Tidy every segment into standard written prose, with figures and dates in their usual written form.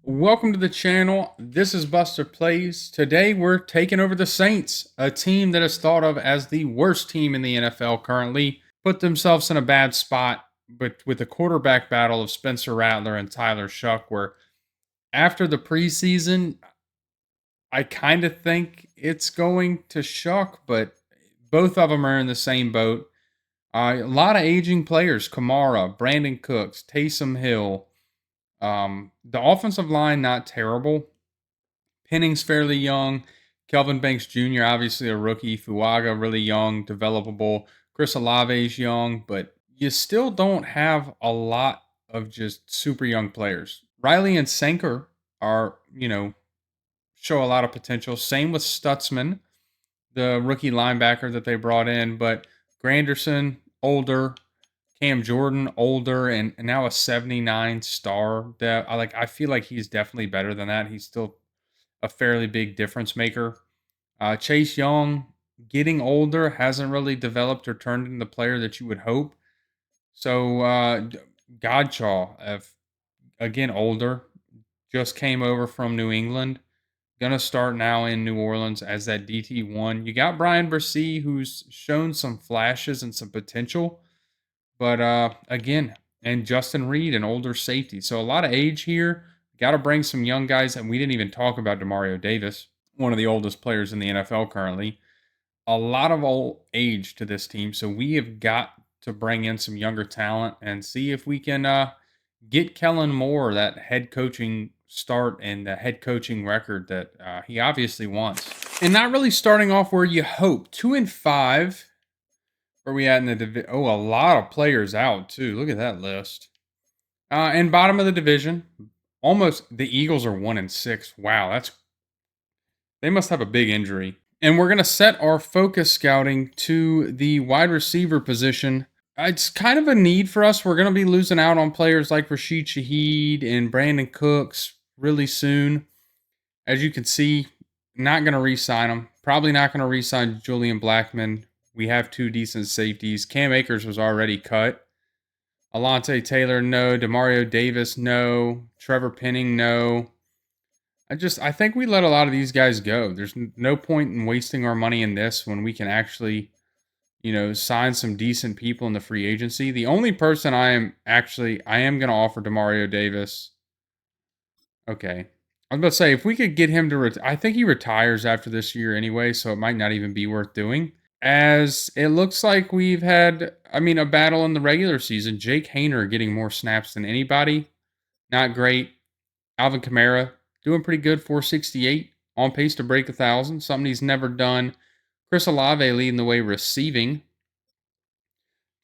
Welcome to the channel. This is Buster Plays. Today we're taking over the Saints, a team that is thought of as the worst team in the NFL currently. Put themselves in a bad spot, but with the quarterback battle of Spencer Rattler and Tyler Shough, where after the preseason, I kind of think it's going to Shough, but both of them are in the same boat. A lot of aging players: Kamara, Brandon Cooks, Taysom Hill. The offensive line, not terrible. Penning's fairly young. Kelvin Banks Jr., obviously a rookie. Fuaga, really young, developable. Chris Olave's young, but you still don't have a lot of just super young players. Riley and Sanker are, show a lot of potential. Same with Stutzman, the rookie linebacker that they brought in, but Granderson, older. Cam Jordan, older, and now a 79 star. That I feel like he's definitely better than that. He's still a fairly big difference maker. Chase Young, getting older, hasn't really developed or turned into the player that you would hope. So Godshaw, again older, just came over from New England. Gonna start now in New Orleans as that DT1. You got Brian Bresee, who's shown some flashes and some potential. But again, and Justin Reed, an older safety. So a lot of age here. Got to bring some young guys. And we didn't even talk about Demario Davis, one of the oldest players in the NFL currently. A lot of old age to this team. So we have got to bring in some younger talent and see if we can get Kellen Moore that head coaching start and the head coaching record that he obviously wants. And not really starting off where you hope. 2-5. Where we at in the division? Oh, a lot of players out too. Look at that list. And bottom of the division, almost the Eagles are 1-6. Wow, they must have a big injury. And we're gonna set our focus scouting to the wide receiver position. It's kind of a need for us. We're gonna be losing out on players like Rashid Shaheed and Brandon Cooks really soon. As you can see, not gonna re-sign them. Probably not gonna re-sign Julian Blackmon. We have two decent safeties. Cam Akers was already cut. Alontae Taylor, no. Demario Davis, no. Trevor Penning, no. I think we let a lot of these guys go. There's no point in wasting our money in this when we can actually, sign some decent people in the free agency. The only person I am going to offer Demario Davis. Okay. I was about to say, if we could get him to I think he retires after this year anyway, so it might not even be worth doing. As it looks like we've had, a battle in the regular season. Jake Haener getting more snaps than anybody. Not great. Alvin Kamara doing pretty good, 468. On pace to break 1,000, something he's never done. Chris Olave leading the way receiving.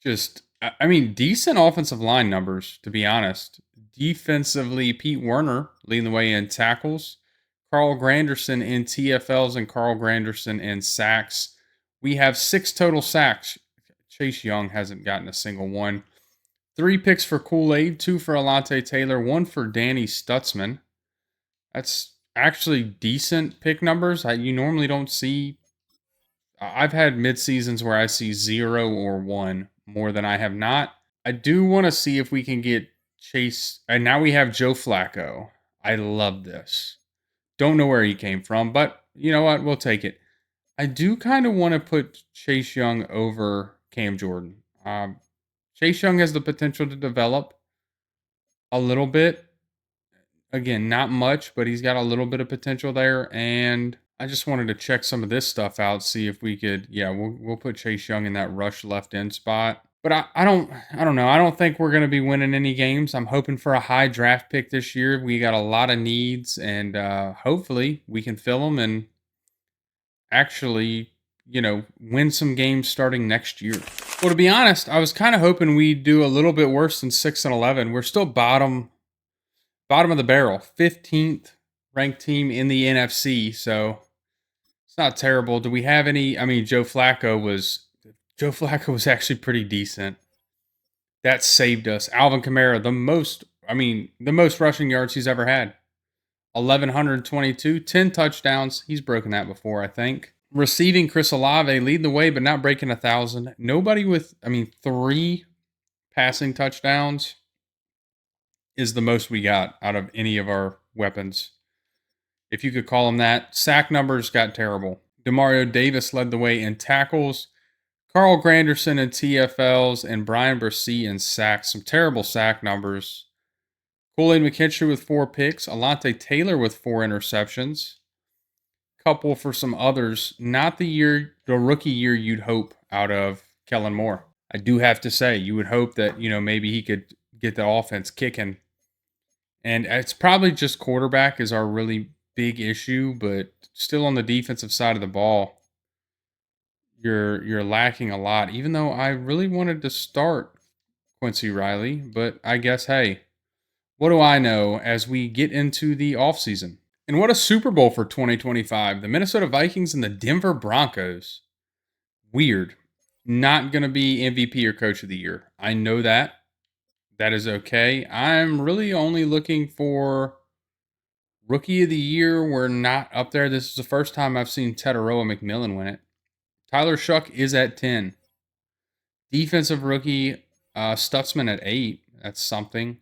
Decent offensive line numbers, to be honest. Defensively, Pete Werner leading the way in tackles. Carl Granderson in TFLs and Carl Granderson in sacks. We have 6 total sacks. Chase Young hasn't gotten a single one. 3 picks for Kool-Aid, 2 for Alontae Taylor, 1 for Danny Stutzman. That's actually decent pick numbers. You normally don't see. I've had mid-seasons where I see 0 or 1 more than I have not. I do want to see if we can get Chase. And now we have Joe Flacco. I love this. Don't know where he came from, but you know what? We'll take it. I do kind of want to put Chase Young over Cam Jordan. Chase Young has the potential to develop a little bit. Again, not much, but he's got a little bit of potential there. And I just wanted to check some of this stuff out, see if we could. Yeah, we'll put Chase Young in that rush left end spot. But I don't know. I don't think we're going to be winning any games. I'm hoping for a high draft pick this year. We got a lot of needs, and hopefully we can fill them and actually, win some games starting next year. Well, to be honest, I was kind of hoping we'd do a little bit worse than 6-11. We're still bottom of the barrel, 15th ranked team in the NFC, so it's not terrible. Do we have any? Joe Flacco was actually pretty decent. That saved us. Alvin Kamara, the most rushing yards he's ever had. 1,122, 10 touchdowns. He's broken that before, I think. Receiving, Chris Olave leading the way, but not breaking 1,000. Nobody with, 3 passing touchdowns is the most we got out of any of our weapons, if you could call them that. Sack numbers got terrible. Demario Davis led the way in tackles. Carl Granderson in TFLs, and Brian Brissett in sacks. Some terrible sack numbers. Kool-Aid McKinstry with 4 picks. Alante Taylor with 4 interceptions. Couple for some others. Not the rookie year you'd hope out of Kellen Moore. I do have to say, you would hope that, maybe he could get the offense kicking. And it's probably just quarterback is our really big issue, but still on the defensive side of the ball, you're lacking a lot. Even though I really wanted to start Quincy Riley, but I guess, hey, what do I know as we get into the offseason? And what a Super Bowl for 2025. The Minnesota Vikings and the Denver Broncos. Weird. Not going to be MVP or Coach of the Year. I know that. That is okay. I'm really only looking for Rookie of the Year. We're not up there. This is the first time I've seen Tetaroa McMillan win it. Tyler Shough is at 10. Defensive Rookie, Stutzman at 8. That's something.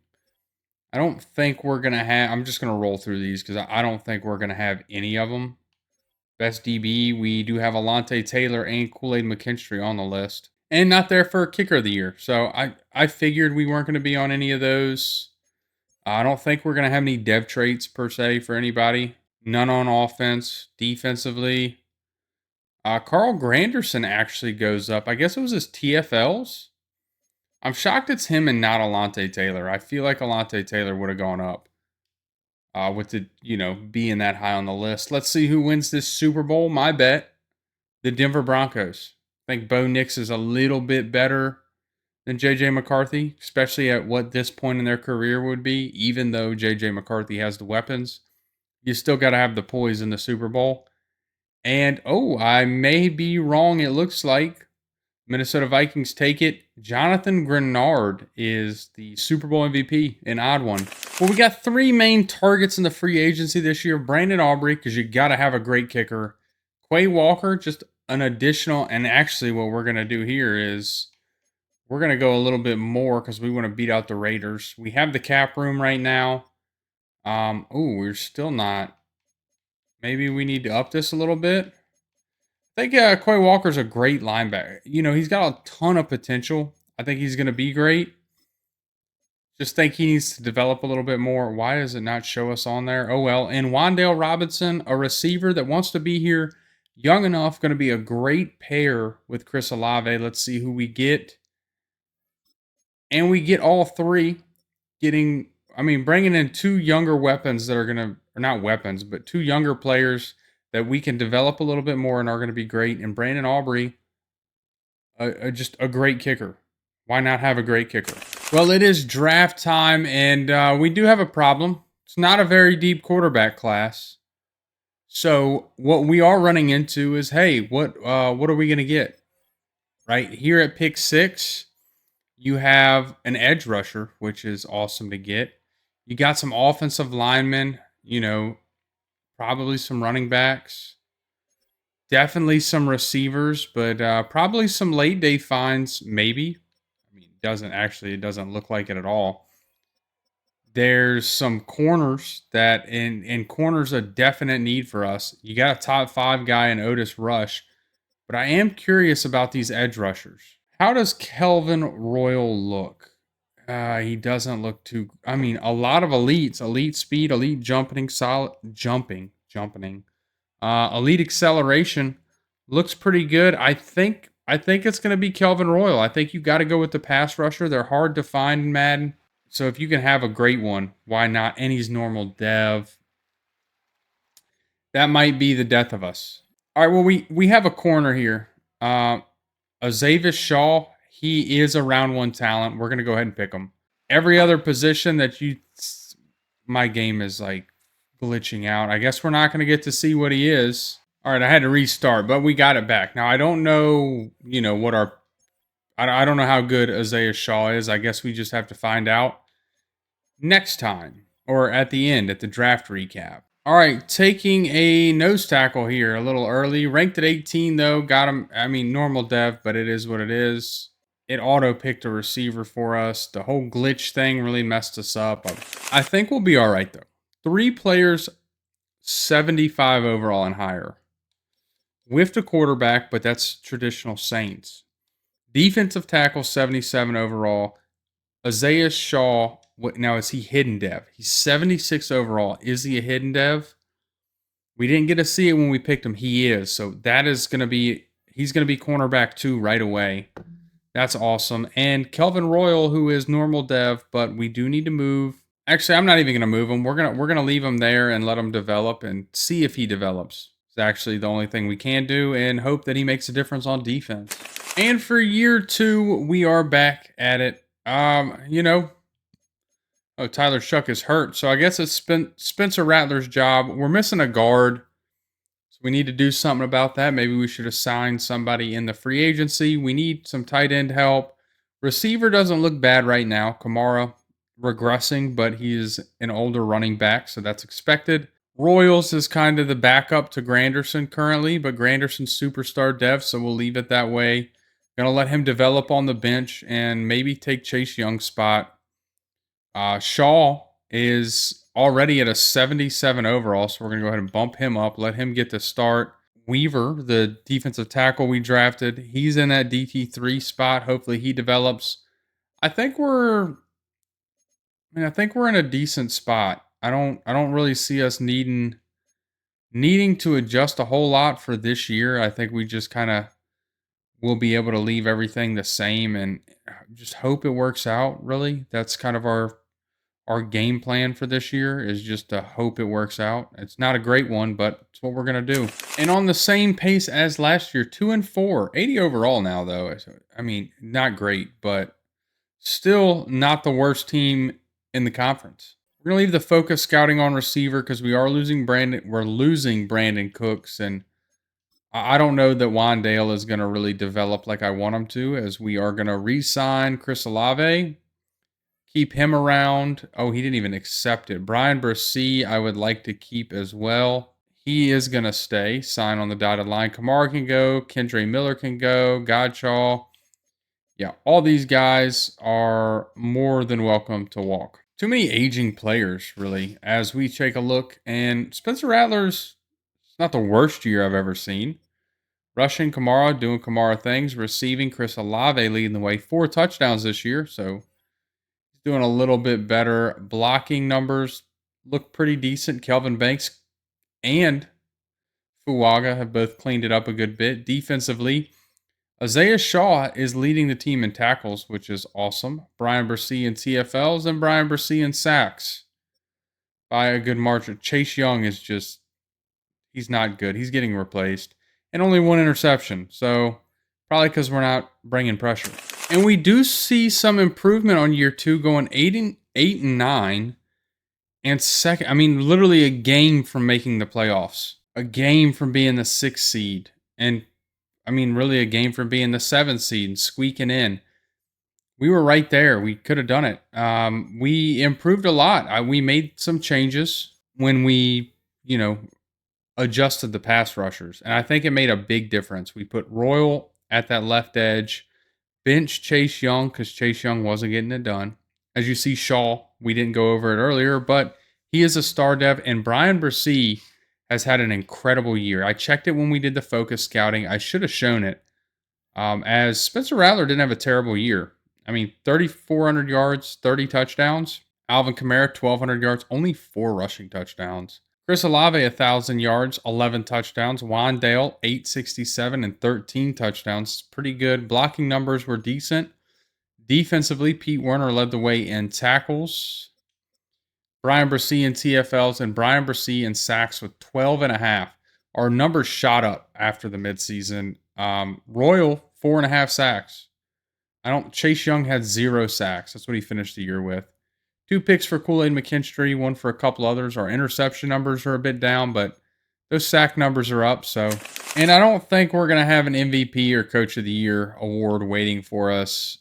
I don't think we're going to have... I'm just going to roll through these because I don't think we're going to have any of them. Best DB, we do have Alante Taylor and Kool-Aid McKinstry on the list. And not there for Kicker of the Year. So I figured we weren't going to be on any of those. I don't think we're going to have any dev traits per se for anybody. None on offense. Defensively, Carl Granderson actually goes up. I guess it was his TFLs. I'm shocked it's him and not Alante Taylor. I feel like Alante Taylor would have gone up with the, being that high on the list. Let's see who wins this Super Bowl. My bet, the Denver Broncos. I think Bo Nix is a little bit better than J.J. McCarthy, especially at what this point in their career would be. Even though J.J. McCarthy has the weapons, you still got to have the poise in the Super Bowl. And, I may be wrong. It looks like Minnesota Vikings take it. Jonathan Grenard is the Super Bowl MVP, an odd one. Well, we got 3 main targets in the free agency this year. Brandon Aubrey, because you got to have a great kicker. Quay Walker, just an additional. And actually what we're going to do here is we're going to go a little bit more because we want to beat out the Raiders. We have the cap room right now. We're still not. Maybe we need to up this a little bit. I think Quay Walker's a great linebacker. He's got a ton of potential. I think he's going to be great. Just think he needs to develop a little bit more. Why does it not show us on there? Oh, well. And Wan'Dale Robinson, a receiver that wants to be here, young enough, going to be a great pair with Chris Olave. Let's see who we get. And we get all 3 bringing in 2 younger weapons that are going to, or not weapons, but 2 younger players that we can develop a little bit more and are going to be great. And Brandon Aubrey, just a great kicker. Why not have a great kicker? Well, it is draft time, and we do have a problem. It's not a very deep quarterback class. So what we are running into is, hey, what are we going to get? Right here at pick 6, you have an edge rusher, which is awesome to get. You got some offensive linemen, probably some running backs, definitely some receivers, but probably some late day finds, maybe. It doesn't look like it at all. There's some corners that, and corners a definite need for us. You got a top 5 guy in Otis Rush, but I am curious about these edge rushers. How does Kelvin Royal look? He doesn't look too. A lot of elites, elite speed, elite jumping, elite acceleration, looks pretty good. I think it's going to be Kelvin Royal. I think you got to go with the pass rusher. They're hard to find in Madden, so if you can have a great one, why not? And he's normal dev. That might be the death of us. All right. Well, we have a corner here. Azavis Shaw. He is a round 1 talent. We're going to go ahead and pick him. Every other position that my game is like glitching out. I guess we're not going to get to see what he is. All right, I had to restart, but we got it back. Now, I don't know, I don't know how good Isaiah Shaw is. I guess we just have to find out next time or at the end at the draft recap. All right, taking a nose tackle here a little early. Ranked at 18, though. Got him, normal dev, but it is what it is. It auto-picked a receiver for us. The whole glitch thing really messed us up. I think we'll be all right, though. Three players 75 overall and higher. With the quarterback, but that's traditional Saints. Defensive tackle 77 overall. Isaiah Shough. Now, is he hidden dev? He's 76 overall. Is he a hidden dev? We didn't get to see it when we picked him. He is. So that is going to be, he's going to be cornerback 2 right away. That's awesome. And Kelvin Royal, who is normal dev, but we do need to move. Actually, I'm not even going to move him. We're gonna leave him there and let him develop and see if he develops. It's actually the only thing we can do, and hope that he makes a difference on defense. And for year 2, we are back at it. Tyler Shough is hurt, so I guess it's Spencer Rattler's job. We're missing a guard, so we need to do something about that. Maybe we should assign somebody in the free agency. We need some tight end help. Receiver doesn't look bad right now. Kamara regressing, but he's an older running back, so that's expected. Royals is kind of the backup to Granderson currently, but Granderson's superstar dev, so we'll leave it that way. Gonna let him develop on the bench and maybe take Chase Young's spot. Shough is already at a 77 overall, so we're going to go ahead and bump him up, let him get the start. Weaver, the defensive tackle we drafted, he's in that DT3 spot. Hopefully he develops. I think we're in a decent spot. I don't really see us needing to adjust a whole lot for this year. I think we just kind of will be able to leave everything the same and just hope it works out, really. That's kind of our game plan for this year, is just to hope it works out. It's not a great one, but it's what we're going to do. And on the same pace as last year, 2-4, 80 overall now, though. I mean, not great, but still not the worst team in the conference. We're going to leave the focus scouting on receiver because we are losing Brandon. We're losing Brandon Cooks, and I don't know that Wandale is going to really develop like I want him to, as we are going to re-sign Chris Olave. Keep him around. Oh, he didn't even accept it. Brian Bursey, I would like to keep as well. He is going to stay. Sign on the dotted line. Kamara can go. Kendre Miller can go. Godshaw. Yeah, all these guys are more than welcome to walk. Too many aging players, really, as we take a look. And Spencer Rattler's not the worst year I've ever seen. Rushing Kamara, doing Kamara things. Receiving Chris Olave leading the way. 4 touchdowns this year, so doing a little bit better. Blocking numbers look pretty decent. Kelvin Banks and Fuaga have both cleaned it up a good bit. Defensively, Isaiah Shough is leading the team in tackles, which is awesome. Brian Bursey in TFLs and Brian Bursey in sacks by a good margin. Chase Young is just, he's not good. He's getting replaced. And only 1 interception. So probably because we're not bringing pressure. And we do see some improvement on year 2, going 8-9, and second. I mean, literally a game from making the playoffs, a game from being the 6th seed, and I mean, really a game from being the 7th seed and squeaking in. We were right there. We could have done it. We improved a lot. We made some changes when we, adjusted the pass rushers, and I think it made a big difference. We put Royal at that left edge. Bench Chase Young because Chase Young wasn't getting it done. As you see, Shough, we didn't go over it earlier, but he is a star dev. And Brian Bursey has had an incredible year. I checked it when we did the focus scouting. I should have shown it. As Spencer Rattler didn't have a terrible year. I mean, 3,400 yards, 30 touchdowns. Alvin Kamara, 1,200 yards, only 4 rushing touchdowns. Chris Olave, 1,000 yards, 11 touchdowns. Wandale, 867 and 13 touchdowns. Pretty good. Blocking numbers were decent. Defensively, Pete Werner led the way in tackles. Brian Bursey in TFLs and Brian Bursey in sacks with 12.5. Our numbers shot up after the midseason. Royal, 4.5 sacks. Chase Young had 0 sacks. That's what he finished the year with. 2 picks for Kool-Aid McKinstry, 1 for a couple others. Our interception numbers are a bit down, but those sack numbers are up. And I don't think we're going to have an MVP or Coach of the Year award waiting for us.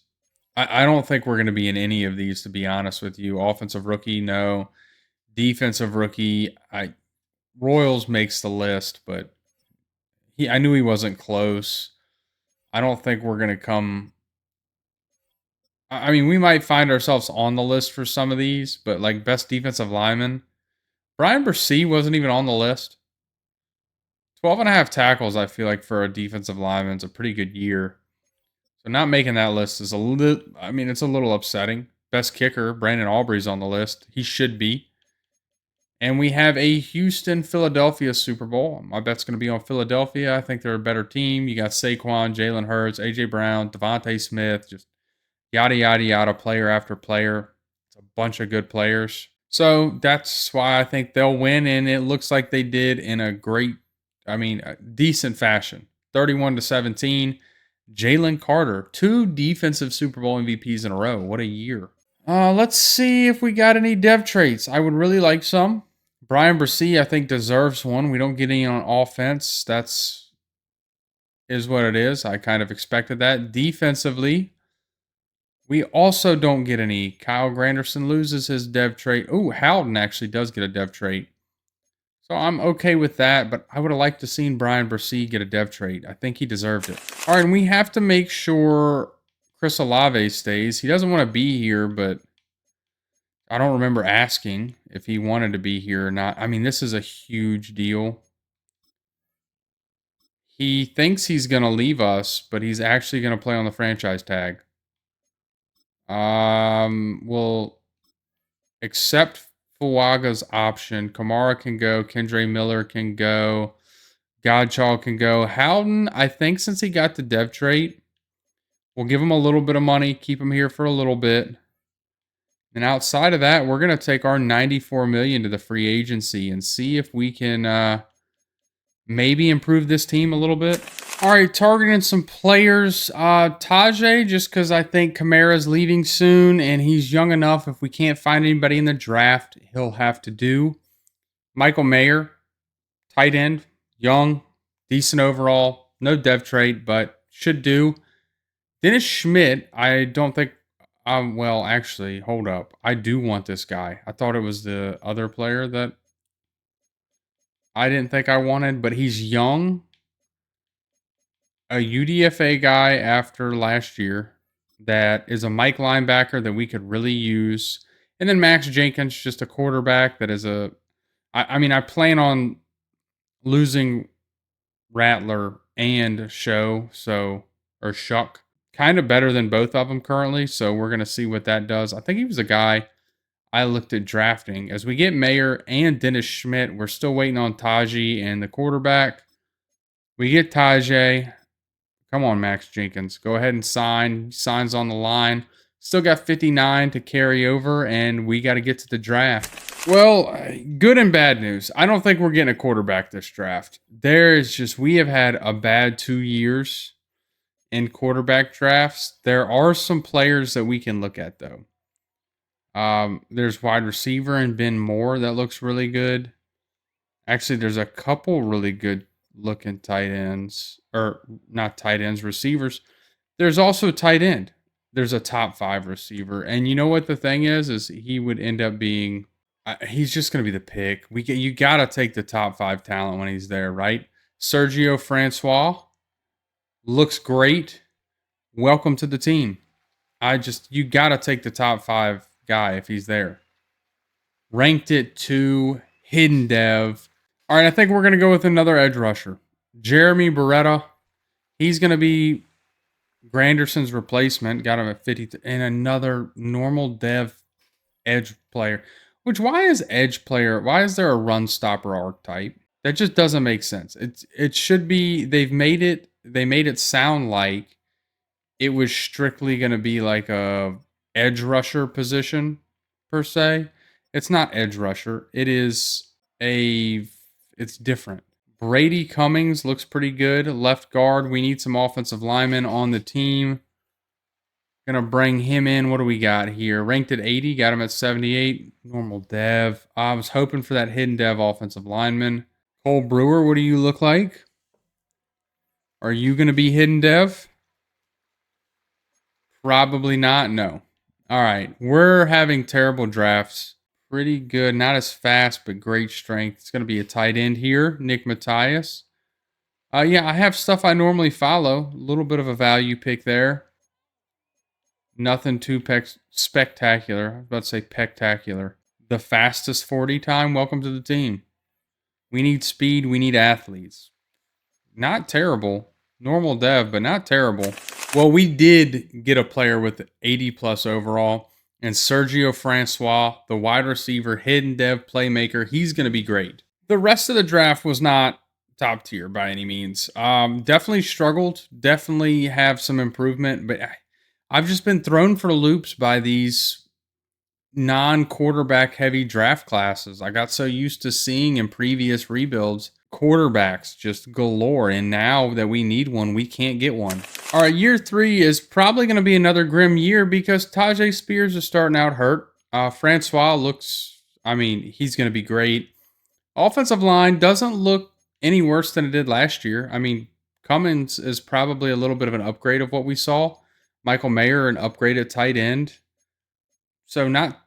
I don't think we're going to be in any of these, to be honest with you. Offensive rookie, no. Defensive rookie, Royals makes the list, but I knew he wasn't close. I don't think we're going to come. I mean, we might find ourselves on the list for some of these, but like best defensive lineman, Brian Bresee wasn't even on the list. 12 and a half tackles, I feel like, for a defensive lineman is a pretty good year. So not making that list is a little, I mean, it's a little upsetting. Best kicker, Brandon Aubrey's on the list. He should be. And we have a Houston-Philadelphia Super Bowl. My bet's going to be on Philadelphia. I think they're a better team. You got Saquon, Jalen Hurts, A.J. Brown, Devontae Smith, just yada, yada, yada, player after player. It's a bunch of good players. So that's why I think they'll win, and it looks like they did in a decent fashion. 31-17. Jalen Carter, 2 defensive Super Bowl MVPs in a row. What a year. Let's see if we got any dev traits. I would really like some. Brian Bresee, I think, deserves one. We don't get any on offense. Is what it is. I kind of expected that. Defensively, we also don't get any. Kyle Granderson loses his dev trait. Oh, Howden actually does get a dev trait. So I'm okay with that, but I would have liked to seen Brian Bresee get a dev trait. I think he deserved it. All right, and we have to make sure Chris Olave stays. He doesn't want to be here, but I don't remember asking if he wanted to be here or not. I mean, this is a huge deal. He thinks he's going to leave us, but he's actually going to play on the franchise tag. We'll accept Fuaga's option. Kamara can go. Kendre Miller can go. Godchall can go. Howden, I think since he got the dev trait, we'll give him a little bit of money, keep him here for a little bit. And outside of that, we're going to take our $94 million to the free agency and see if we can maybe improve this team a little bit. All right, targeting some players. Tajay, just because I think Kamara's leaving soon and he's young enough. If we can't find anybody in the draft, he'll have to do. Michael Mayer, tight end, young, decent overall. No dev trait, but should do. Dennis Schmidt, I don't think... well, actually, hold up. I do want this guy. I thought it was the other player that I didn't think I wanted, but he's young. A UDFA guy after last year that is a Mike linebacker that we could really use. And then Max Jenkins, just a quarterback that is a... I plan on losing Rattler and Shough, or Shough. Kind of better than both of them currently, so we're going to see what that does. I think he was a guy I looked at drafting. As we get Mayer and Dennis Schmidt, we're still waiting on Tajay and the quarterback. We get Tajay. Come on, Max Jenkins. Go ahead and sign. He signs on the line. Still got 59 to carry over, and we got to get to the draft. Well, good and bad news. I don't think we're getting a quarterback this draft. We have had a bad 2 years in quarterback drafts. There are some players that we can look at, though. There's wide receiver and Ben Moore that looks really good. Actually, there's a couple really good looking tight ends, or not tight ends, receivers. There's also tight end. There's a top 5 receiver, and you know what the thing is he would end up being. He's just going to be the pick. You got to take the top 5 talent when he's there, right? Sergio Francois. Looks great. Welcome to the team. You got to take the top 5 guy if he's there. Ranked it to hidden dev. All right, I think we're going to go with another edge rusher. Jeremy Beretta. He's going to be Granderson's replacement. Got him at 50. And another normal dev edge player. Why is there a run stopper archetype? That just doesn't make sense. It should be, they made it sound like it was strictly going to be like a edge rusher position per se. It's not edge rusher. It's different. Brady Cummings looks pretty good. Left guard. We need some offensive linemen on the team. Gonna bring him in. What do we got here? Ranked at 80. Got him at 78. Normal dev. I was hoping for that hidden dev offensive lineman. Cole Brewer, what do you look like? Are you going to be hidden dev? Probably not. No. All right. We're having terrible drafts. Pretty good. Not as fast, but great strength. It's going to be a tight end here. Nick Matthias. Yeah, I have stuff I normally follow. A little bit of a value pick there. Nothing too spectacular. I was about to say spectacular. the fastest 40 time. Welcome to the team. We need speed. We need athletes. Not terrible. Normal dev, but not terrible. Well, we did get a player with 80 plus overall, and Sergio Francois, the wide receiver, hidden dev playmaker. He's going to be great. The rest of the draft was not top tier by any means. Definitely struggled. Definitely have some improvement, but I've just been thrown for loops by these non-quarterback heavy draft classes. I got so used to seeing in previous rebuilds quarterbacks just galore, and now that we need one, we can't get one. All right, year 3 is probably going to be another grim year because Tajay Spears is starting out hurt. Francois looks, he's going to be great. Offensive line doesn't look any worse than it did last year. Cummins is probably a little bit of an upgrade of what we saw. Michael Mayer, an upgraded tight end. So not,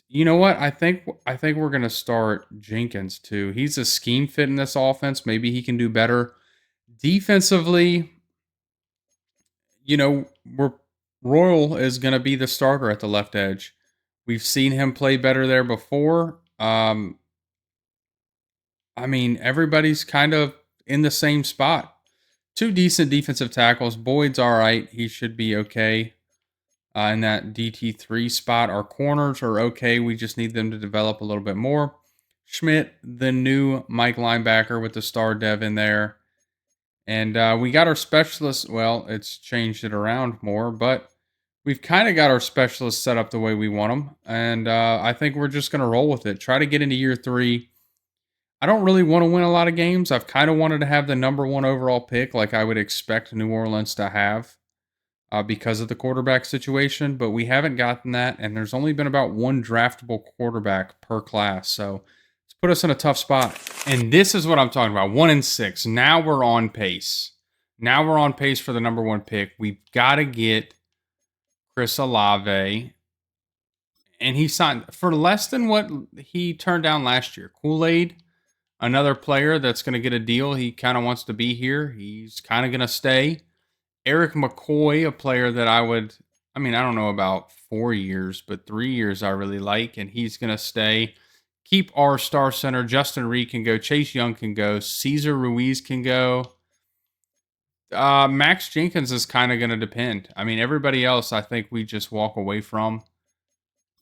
you know what? I think we're gonna start Jenkins too. He's a scheme fit in this offense. Maybe he can do better defensively. We're Royal is gonna be the starter at the left edge. We've seen him play better there before. Everybody's kind of in the same spot. 2 decent defensive tackles. Boyd's all right. He should be okay in that DT3 spot. Our corners are okay. We just need them to develop a little bit more. Schmidt, the new Mike linebacker with the star dev in there. And we got our specialists. Well, it's changed it around more, but we've kind of got our specialists set up the way we want them. And I think we're just going to roll with it. Try to get into year 3. I don't really want to win a lot of games. I've kind of wanted to have the number 1 overall pick like I would expect New Orleans to have because of the quarterback situation, but we haven't gotten that, and there's only been about 1 draftable quarterback per class, so it's put us in a tough spot. And this is what I'm talking about, 1-6. Now we're on pace. Now we're on pace for the number 1 pick. We've got to get Chris Olave, and he signed for less than what he turned down last year. Kool-Aid, another player that's going to get a deal. He kind of wants to be here. He's kind of going to stay. Eric McCoy, a player that I don't know about 4 years, but 3 years I really like, and he's going to stay. Keep our star center. Justin Reed can go. Chase Young can go. Cesar Ruiz can go. Max Jenkins is kind of going to depend. Everybody else I think we just walk away from.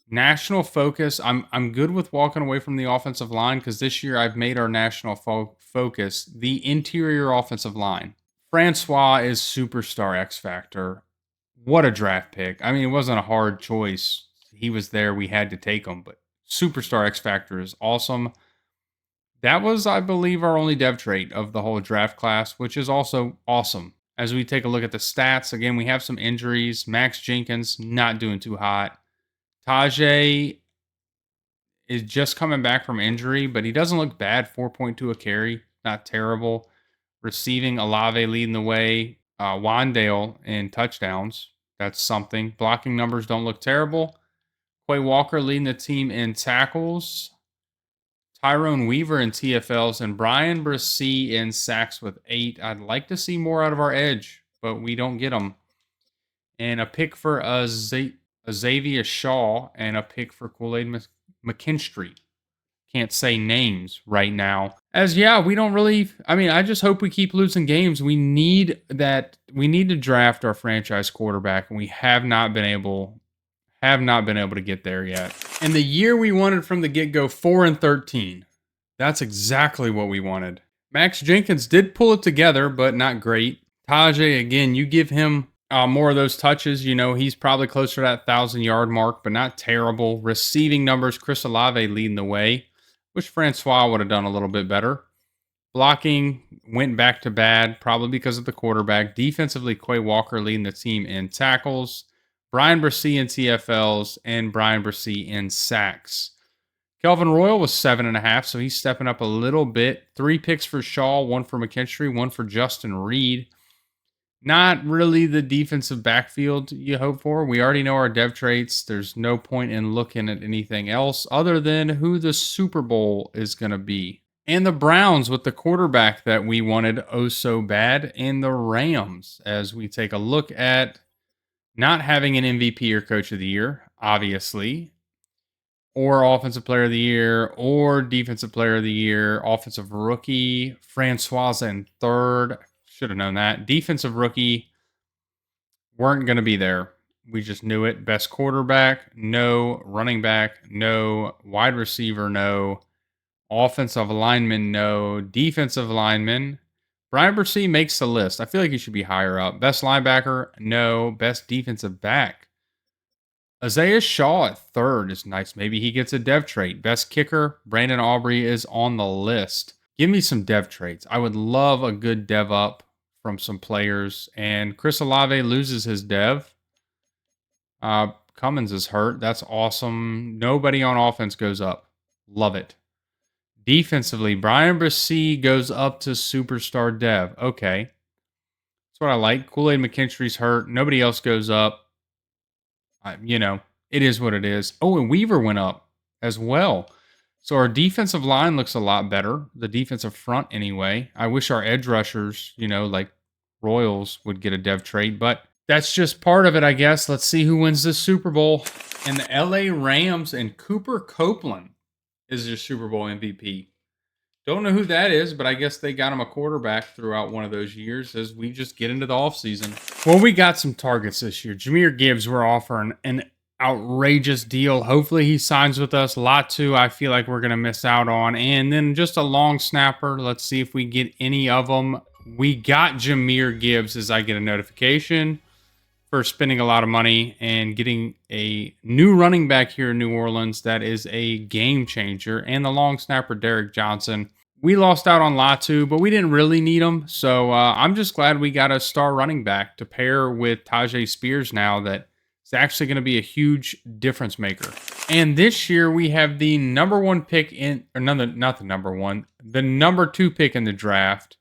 National focus. I'm good with walking away from the offensive line because this year I've made our national focus the interior offensive line. Francois is superstar X Factor. What a draft pick. It wasn't a hard choice. He was there. We had to take him, but superstar X Factor is awesome. That was, I believe, our only dev trait of the whole draft class, which is also awesome. As we take a look at the stats, again, we have some injuries. Max Jenkins, not doing too hot. Tajay is just coming back from injury, but he doesn't look bad. 4.2 a carry. Not terrible. Receiving, Olave leading the way. Wandale in touchdowns. That's something. Blocking numbers don't look terrible. Quay Walker leading the team in tackles. Tyrone Weaver in TFLs. And Brian Brissy in sacks with 8. I'd like to see more out of our edge, but we don't get them. And a pick for Xavier Shough and a pick for Kool-Aid McKinstry. Can't say names right now. We don't really, I just hope we keep losing games. We need to draft our franchise quarterback, and we have not been able to get there yet. And the year we wanted from the get-go, 4-13. That's exactly what we wanted. Max Jenkins did pull it together, but not great. Tajay, again, you give him more of those touches. He's probably closer to that 1,000-yard mark, but not terrible. Receiving numbers, Chris Olave leading the way. Wish Francois would have done a little bit better. Blocking went back to bad, probably because of the quarterback. Defensively, Quay Walker leading the team in tackles. Brian Brissy in TFLs, and Brian Brissy in sacks. Kelvin Royal was 7.5, so he's stepping up a little bit. 3 picks for Shough, 1 for McKinstry, 1 for Justin Reed. Not really the defensive backfield you hope for. We already know our dev traits. There's no point in looking at anything else other than who the Super Bowl is going to be. And the Browns with the quarterback that we wanted oh so bad, and the Rams as we take a look at not having an MVP or Coach of the Year, obviously. or Offensive Player of the Year, or Defensive Player of the Year, Offensive Rookie, Francois in third. Should have known that. Defensive Rookie weren't going to be there. We just knew it. Best quarterback, no. Running back, no. Wide receiver, no. Offensive lineman, no. Defensive lineman. Brian Bursey makes the list. I feel like he should be higher up. Best linebacker, no. Best defensive back. Isaiah Shough at third is nice. Maybe he gets a dev trait. Best kicker, Brandon Aubrey is on the list. Give me some dev traits. I would love a good dev up from some players. And Chris Olave loses his dev. Cummins is hurt. That's awesome. Nobody on offense goes up. Love it. Defensively, Brian Bursey goes up to superstar dev. Okay. That's what I like. Kool-Aid McKinstry's hurt. Nobody else goes up. It is what it is. Oh, and Weaver went up as well. So our defensive line looks a lot better. The defensive front, anyway. I wish our edge rushers, like Royals, would get a dev trait, but that's just part of it, I guess. Let's see who wins this Super Bowl. And the LA Rams and Cooper Copeland is your Super Bowl MVP. Don't know who that is, but I guess they got him a quarterback throughout one of those years as we just get into the offseason. Well, we got some targets this year. Jahmyr Gibbs, we're offering an outrageous deal. Hopefully he signs with us. Latu, I feel like we're going to miss out on. And then just a long snapper. Let's see if we get any of them. We got Jahmyr Gibbs as I get a notification for spending a lot of money and getting a new running back here in New Orleans that is a game changer. And the long snapper, Derek Johnson. We lost out on Latu, but we didn't really need him. So I'm just glad we got a star running back to pair with Tajay Spears now that is actually going to be a huge difference maker. And this year we have the number one pick in, or not the number one, the number 2 pick in the draft,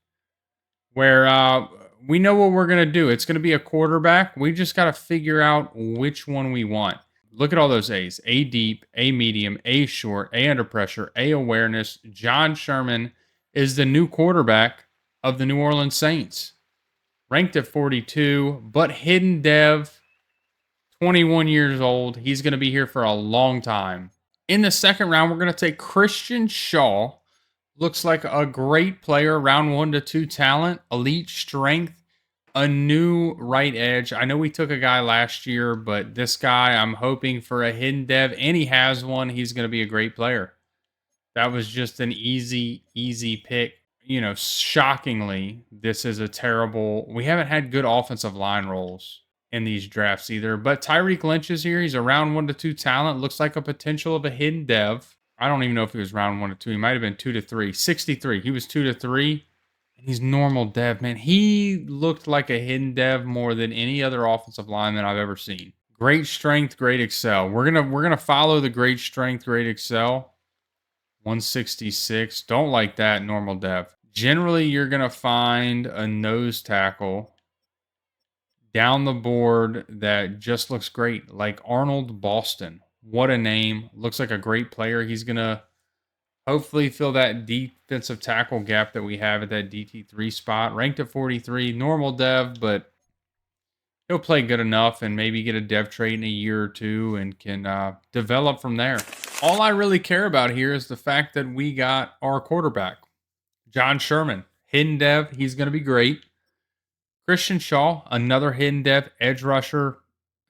where we know what we're going to do. It's going to be a quarterback. We just got to figure out which one we want. Look at all those A's. A deep, A medium, A short, A under pressure, A awareness. John Sherman is the new quarterback of the New Orleans Saints. Ranked at 42, but hidden dev, 21 years old. He's going to be here for a long time. In the second round, we're going to take Christian Shough. Looks like a great player. Round 1 to 2 talent, elite strength. A new right edge. I know we took a guy last year, but this guy, I'm hoping for a hidden dev, and he has one. He's going to be a great player. That was just an easy pick. Shockingly, this is a terrible... We haven't had good offensive line roles in these drafts either, but Tyreek Lynch is here. He's a round 1 to 2 talent. Looks like a potential of a hidden dev. I don't even know if he was round 1 to 2. He might have been 2 to 3. 63. He was 2 to 3. He's normal dev, man. He looked like a hidden dev more than any other offensive lineman I've ever seen. Great strength, great excel. We're gonna follow the great strength, great excel. 166. Don't like that normal dev. Generally, you're gonna find a nose tackle down the board that just looks great, like Arnold Boston. What a name. Looks like a great player. He's gonna hopefully fill that defensive tackle gap that we have at that DT3 spot. Ranked at 43, normal dev, but he'll play good enough and maybe get a dev trait in a year or two and can develop from there. All I really care about here is the fact that we got our quarterback, John Sherman. Hidden dev, he's going to be great. Christian Shough, another hidden dev, edge rusher.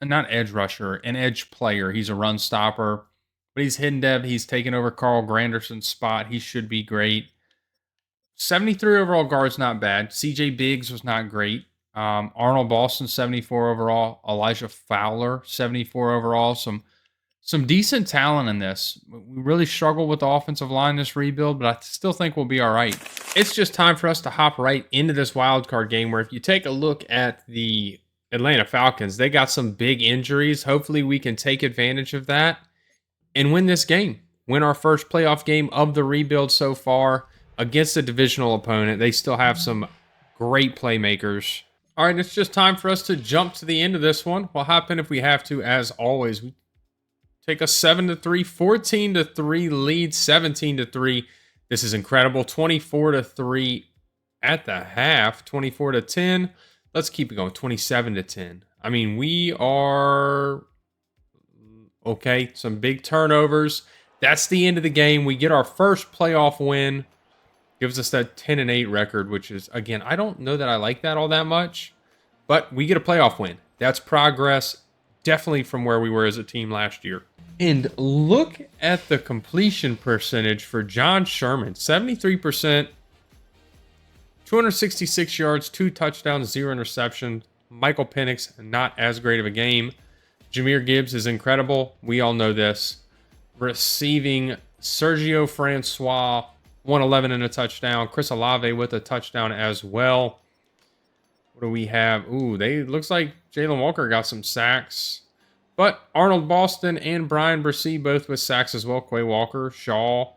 Not edge rusher, an edge player. He's a run stopper. But he's hidden dev. He's taken over Carl Granderson's spot. He should be great. 73 overall guard's not bad. CJ Biggs was not great. Arnold Boston, 74 overall. Elijah Fowler, 74 overall. Some decent talent in this. We really struggle with the offensive line this rebuild, but I still think we'll be all right. It's just time for us to hop right into this wild card game where if you take a look at the Atlanta Falcons, they got some big injuries. Hopefully we can take advantage of that and win this game. Win our first playoff game of the rebuild so far against a divisional opponent. They still have some great playmakers. All right, it's just time for us to jump to the end of this one. We'll hop in if we have to, as always. We take a 7-3, 14-3 lead, 17-3. This is incredible. 24-3 at the half, 24-10. Let's keep it going. 27-10. I mean, we are Okay, some big turnovers. That's the end of the game. We get our first playoff win. Gives us that 10-8 record, which is, again, I don't know that I like that all that much, but we get a playoff win. That's progress, definitely from where we were as a team last year. And look at the completion percentage for John Sherman, 73%, 266 yards, 2 touchdowns, 0 interceptions. Michael Penix, not as great of a game. Jahmyr Gibbs is incredible. We all know this. Receiving, Sergio Francois, 111 and a touchdown. Chris Olave with a touchdown as well. What do we have? Ooh, looks like Jalen Walker got some sacks. But Arnold Boston and Brian Brissy both with sacks as well. Quay Walker, Shough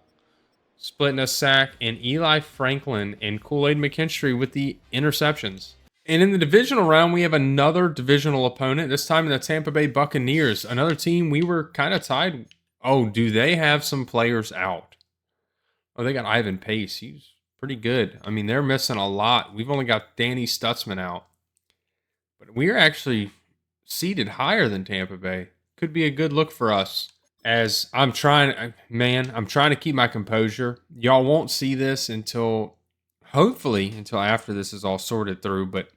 splitting a sack, and Eli Franklin and Kool-Aid McKinstry with the interceptions. And in the divisional round, we have another divisional opponent, this time in the Tampa Bay Buccaneers. Another team we were kind of tied. Oh, do they have some players out? Oh, they got Ivan Pace. He's pretty good. I mean, they're missing a lot. We've only got Danny Stutzman out. But we're actually seated higher than Tampa Bay. Could be a good look for us. As I'm trying to keep my composure. Y'all won't see this hopefully until after this is all sorted through. But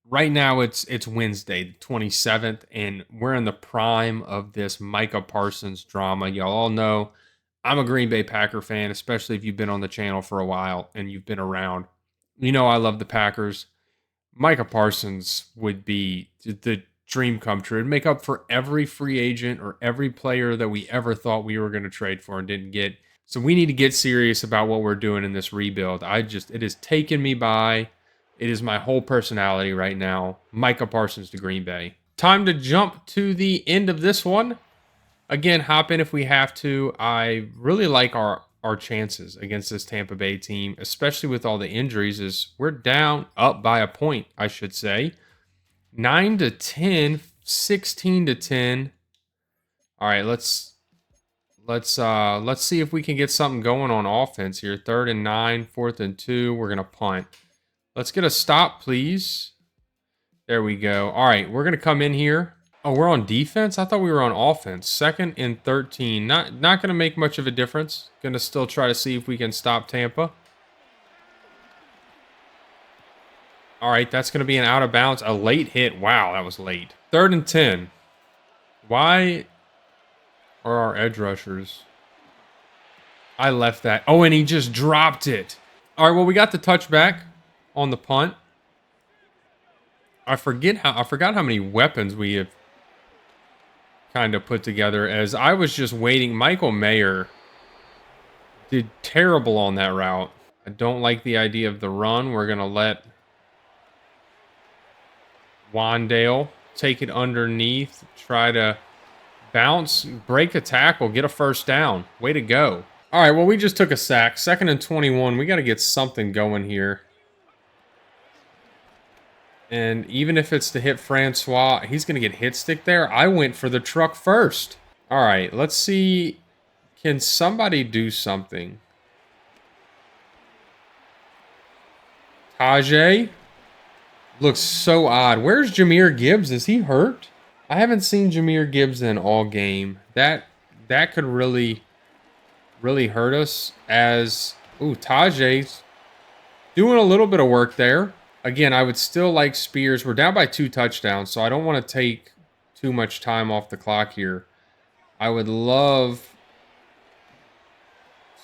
right now it's Wednesday, the 27th, and we're in the prime of this Micah Parsons drama. Y'all all know I'm a Green Bay Packer fan, especially if you've been on the channel for a while and you've been around. You know I love the Packers. Micah Parsons would be the dream come true. It'd make up for every free agent or every player that we ever thought we were going to trade for and didn't get. So we need to get serious about what we're doing in this rebuild. It has taken me by. It is my whole personality right now. Micah Parsons to Green Bay. Time to jump to the end of this one. Again, hop in if we have to. I really like our chances against this Tampa Bay team, especially with all the injuries, is we're up by a point, I should say. 9-10, 16-10. All right, let's see if we can get something going on offense here. 3rd and 9, 4th and 2. We're gonna punt. Let's get a stop, please. There we go. All right, we're gonna come in here. Oh, we're on defense? I thought we were on offense. 2nd and 13. Not gonna make much of a difference. Gonna still try to see if we can stop Tampa. All right, that's going to be an out of bounds. A late hit. Wow, that was late. 3rd and 10. Why are our edge rushers? I left that. Oh, and he just dropped it. All right, well, we got the touchback on the punt. I forgot how many weapons we have kind of put together, as I was just waiting. Michael Mayer did terrible on that route. I don't like the idea of the run. We're going to let Wandale take it underneath, try to bounce, break a tackle, get a first down. Way to go. All right, well, we just took a sack. 2nd and 21. We got to get something going here. And even if it's to hit Francois, he's going to get hit stick there. I went for the truck first. All right, let's see. Can somebody do something? Tajay looks so odd. Where's Jahmyr Gibbs? Is he hurt? I haven't seen Jahmyr Gibbs in all game. That could really hurt us, as Tajay's doing a little bit of work there. Again, I would still like Spears. We're down by 2 touchdowns, so I don't want to take too much time off the clock here. I would love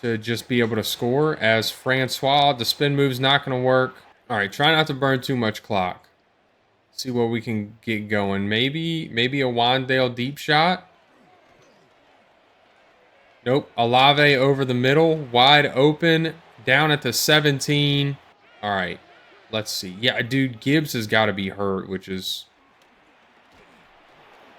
to just be able to score, as Francois, the spin move's not going to work. All right, try not to burn too much clock. See what we can get going. Maybe a Wandale deep shot. Nope. Olave over the middle, wide open, down at the 17. All right, let's see. Yeah, dude, Gibbs has got to be hurt, which is...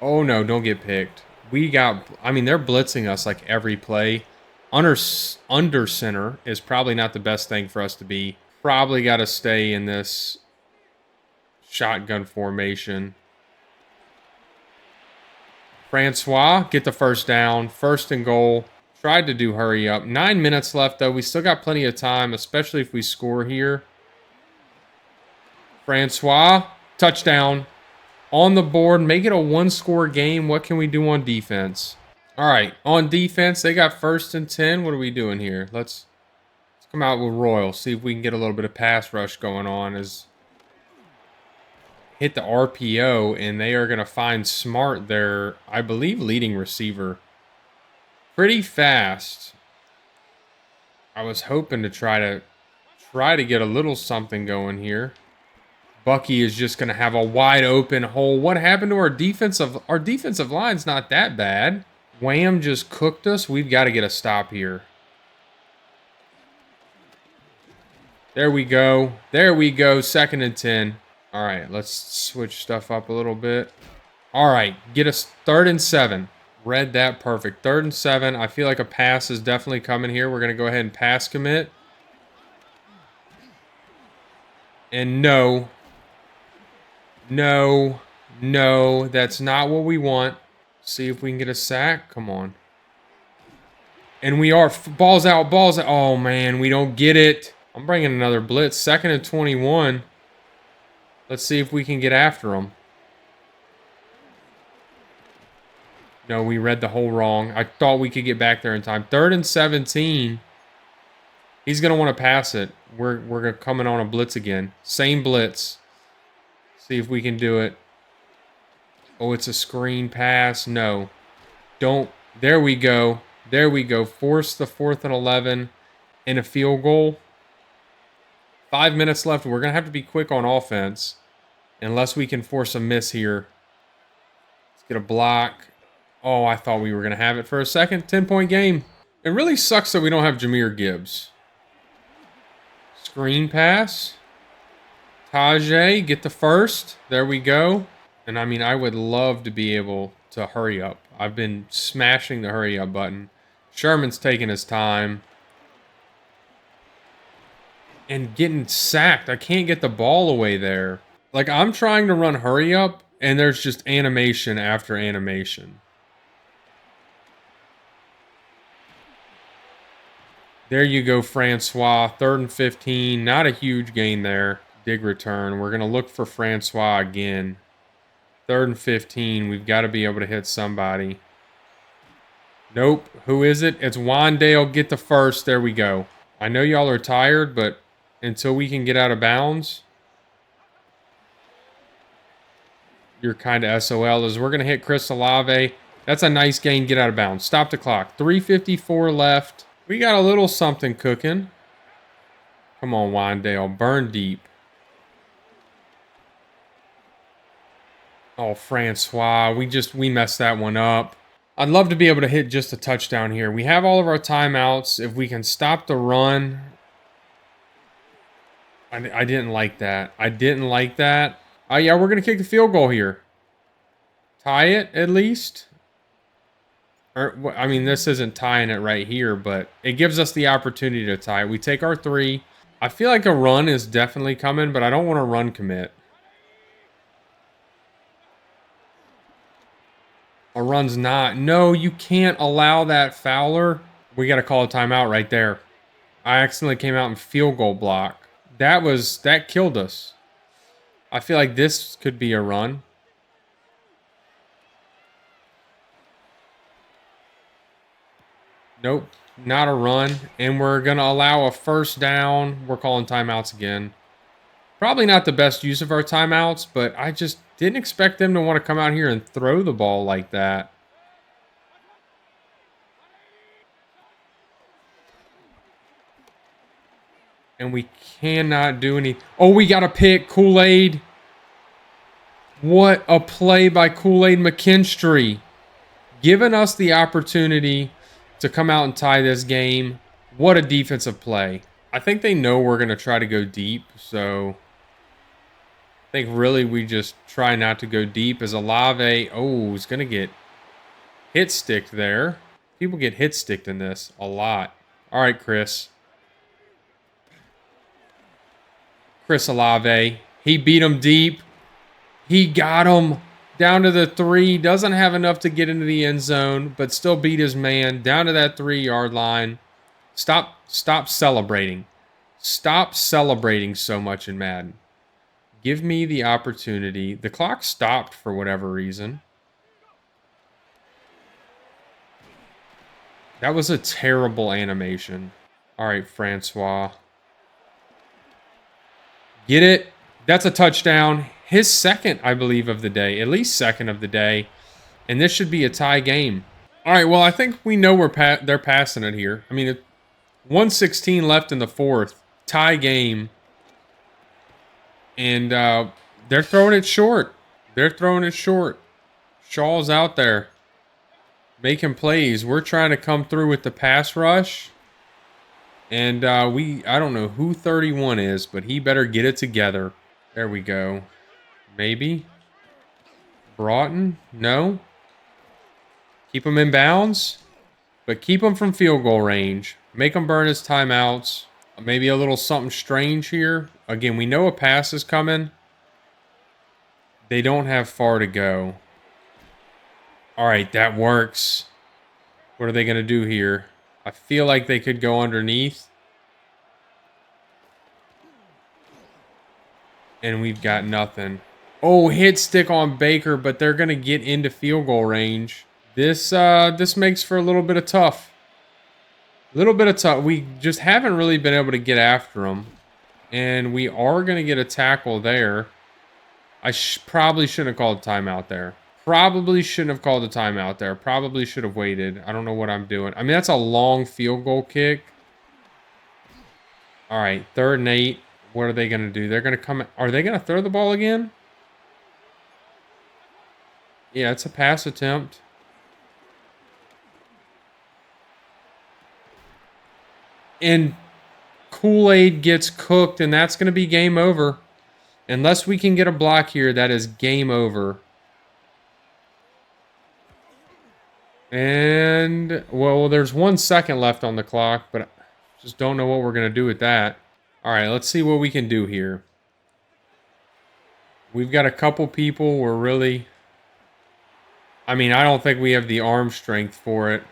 Oh, no, don't get picked. I mean, they're blitzing us like every play. Under center is probably not the best thing for us to be. Probably got to stay in this shotgun formation. Francois, get the first down. 1st and goal. Tried to do hurry up. 9 minutes left, though. We still got plenty of time, especially if we score here. Francois, touchdown. on the board, make it a one-score game. What can we do on defense? All right, on defense, they got 1st and 10. What are we doing here? Let's come out with Royal. See if we can get a little bit of pass rush going on. As hit the RPO, and they are going to find Smart, their, I believe, leading receiver, pretty fast. I was hoping to try to get a little something going here. Bucky is just going to have a wide open hole. What happened to our defensive? Our defensive line's not that bad. Wham just cooked us. We've got to get a stop here. There we go. There we go. 2nd and 10. All right, let's switch stuff up a little bit. All right, get us 3rd and 7. Read that perfect. 3rd and 7. I feel like a pass is definitely coming here. We're going to go ahead and pass commit. And no, that's not what we want. See if we can get a sack. Come on. And we are. Balls out, balls out. Oh, man, we don't get it. I'm bringing another blitz. 2nd and 21. Let's see if we can get after them. No, we read the hole wrong. I thought we could get back there in time. 3rd and 17. He's going to want to pass it. We're coming on a blitz again. Same blitz. See if we can do it. Oh, it's a screen pass. No. Don't. There we go. There we go. Force the 4th and 11 and a field goal. 5 minutes left. We're going to have to be quick on offense. Unless we can force a miss here. Let's get a block. Oh, I thought we were going to have it for a second. 10-point game. It really sucks that we don't have Jahmyr Gibbs. Screen pass. Tajay, get the 1st. There we go. And I mean, I would love to be able to hurry up. I've been smashing the hurry up button. Sherman's taking his time. And getting sacked. I can't get the ball away there. Like, I'm trying to run hurry up, and there's just animation after animation. There you go, Francois. 3rd and 15. Not a huge gain there. Dig return. We're going to look for Francois again. 3rd and 15. We've got to be able to hit somebody. Nope. Who is it? It's Wandale. Get the 1st. There we go. I know y'all are tired, but until we can get out of bounds, you're kind of SOL. As we're going to hit Chris Olave. That's a nice gain. Get out of bounds. Stop the clock. 3:54 left. We got a little something cooking. Come on, Wandale. Burn deep. Oh, Francois. We messed that one up. I'd love to be able to hit just a touchdown here. We have all of our timeouts. If we can stop the run. I didn't like that. I didn't like that. Oh, yeah, we're going to kick the field goal here. Tie it, at least. I mean, this isn't tying it right here, but it gives us the opportunity to tie it. We take our 3. I feel like a run is definitely coming, but I don't want to run commit. A run's not. No, you can't allow that, Fowler. We got to call a timeout right there. I accidentally came out in field goal block. That killed us. I feel like this could be a run. Nope, not a run. And we're going to allow a 1st down. We're calling timeouts again. Probably not the best use of our timeouts, but I just didn't expect them to want to come out here and throw the ball like that. And we cannot do any... Oh, we got a pick. Kool-Aid. What a play by Kool-Aid McKinstry. Giving us the opportunity to come out and tie this game. What a defensive play. I think they know we're going to try to go deep, so I think really we just try not to go deep. As Olave, oh, is going to get hit sticked there. People get hit sticked in this a lot. All right, Chris. Chris Olave. He beat him deep. He got him. Down to the 3, doesn't have enough to get into the end zone, but still beat his man down to that 3-yard line. Stop celebrating. Stop celebrating so much in Madden. Give me the opportunity. The clock stopped for whatever reason. That was a terrible animation. All right, Francois. Get it? That's a touchdown. His second, I believe, of the day. At least second of the day. And this should be a tie game. All right, well, I think we know they're passing it here. I mean, 1:16 left in the fourth. Tie game. And they're throwing it short. They're throwing it short. Shaugh's out there making plays. We're trying to come through with the pass rush. And I don't know who 31 is, but he better get it together. There we go. Maybe. Broughton? No. Keep him in bounds, but keep him from field goal range. Make him burn his timeouts. Maybe a little something strange here. Again, we know a pass is coming. They don't have far to go. All right, that works. What are they going to do here? I feel like they could go underneath. And we've got nothing. Oh, hit stick on Baker, but they're going to get into field goal range. This makes for a little bit of tough. A little bit of tough. We just haven't really been able to get after them. And we are going to get a tackle there. I probably shouldn't have called a timeout there. Probably shouldn't have called a timeout there. Probably should have waited. I don't know what I'm doing. I mean, that's a long field goal kick. All right, 3rd and 8. What are they going to do? They're going to come. Are they going to throw the ball again? Yeah, it's a pass attempt. And Kool-Aid gets cooked, and that's going to be game over. Unless we can get a block here, that is game over. And, well, there's 1 second left on the clock, but I just don't know what we're going to do with that. All right, let's see what we can do here. We've got a couple people. We're really... I mean, I don't think we have the arm strength for it.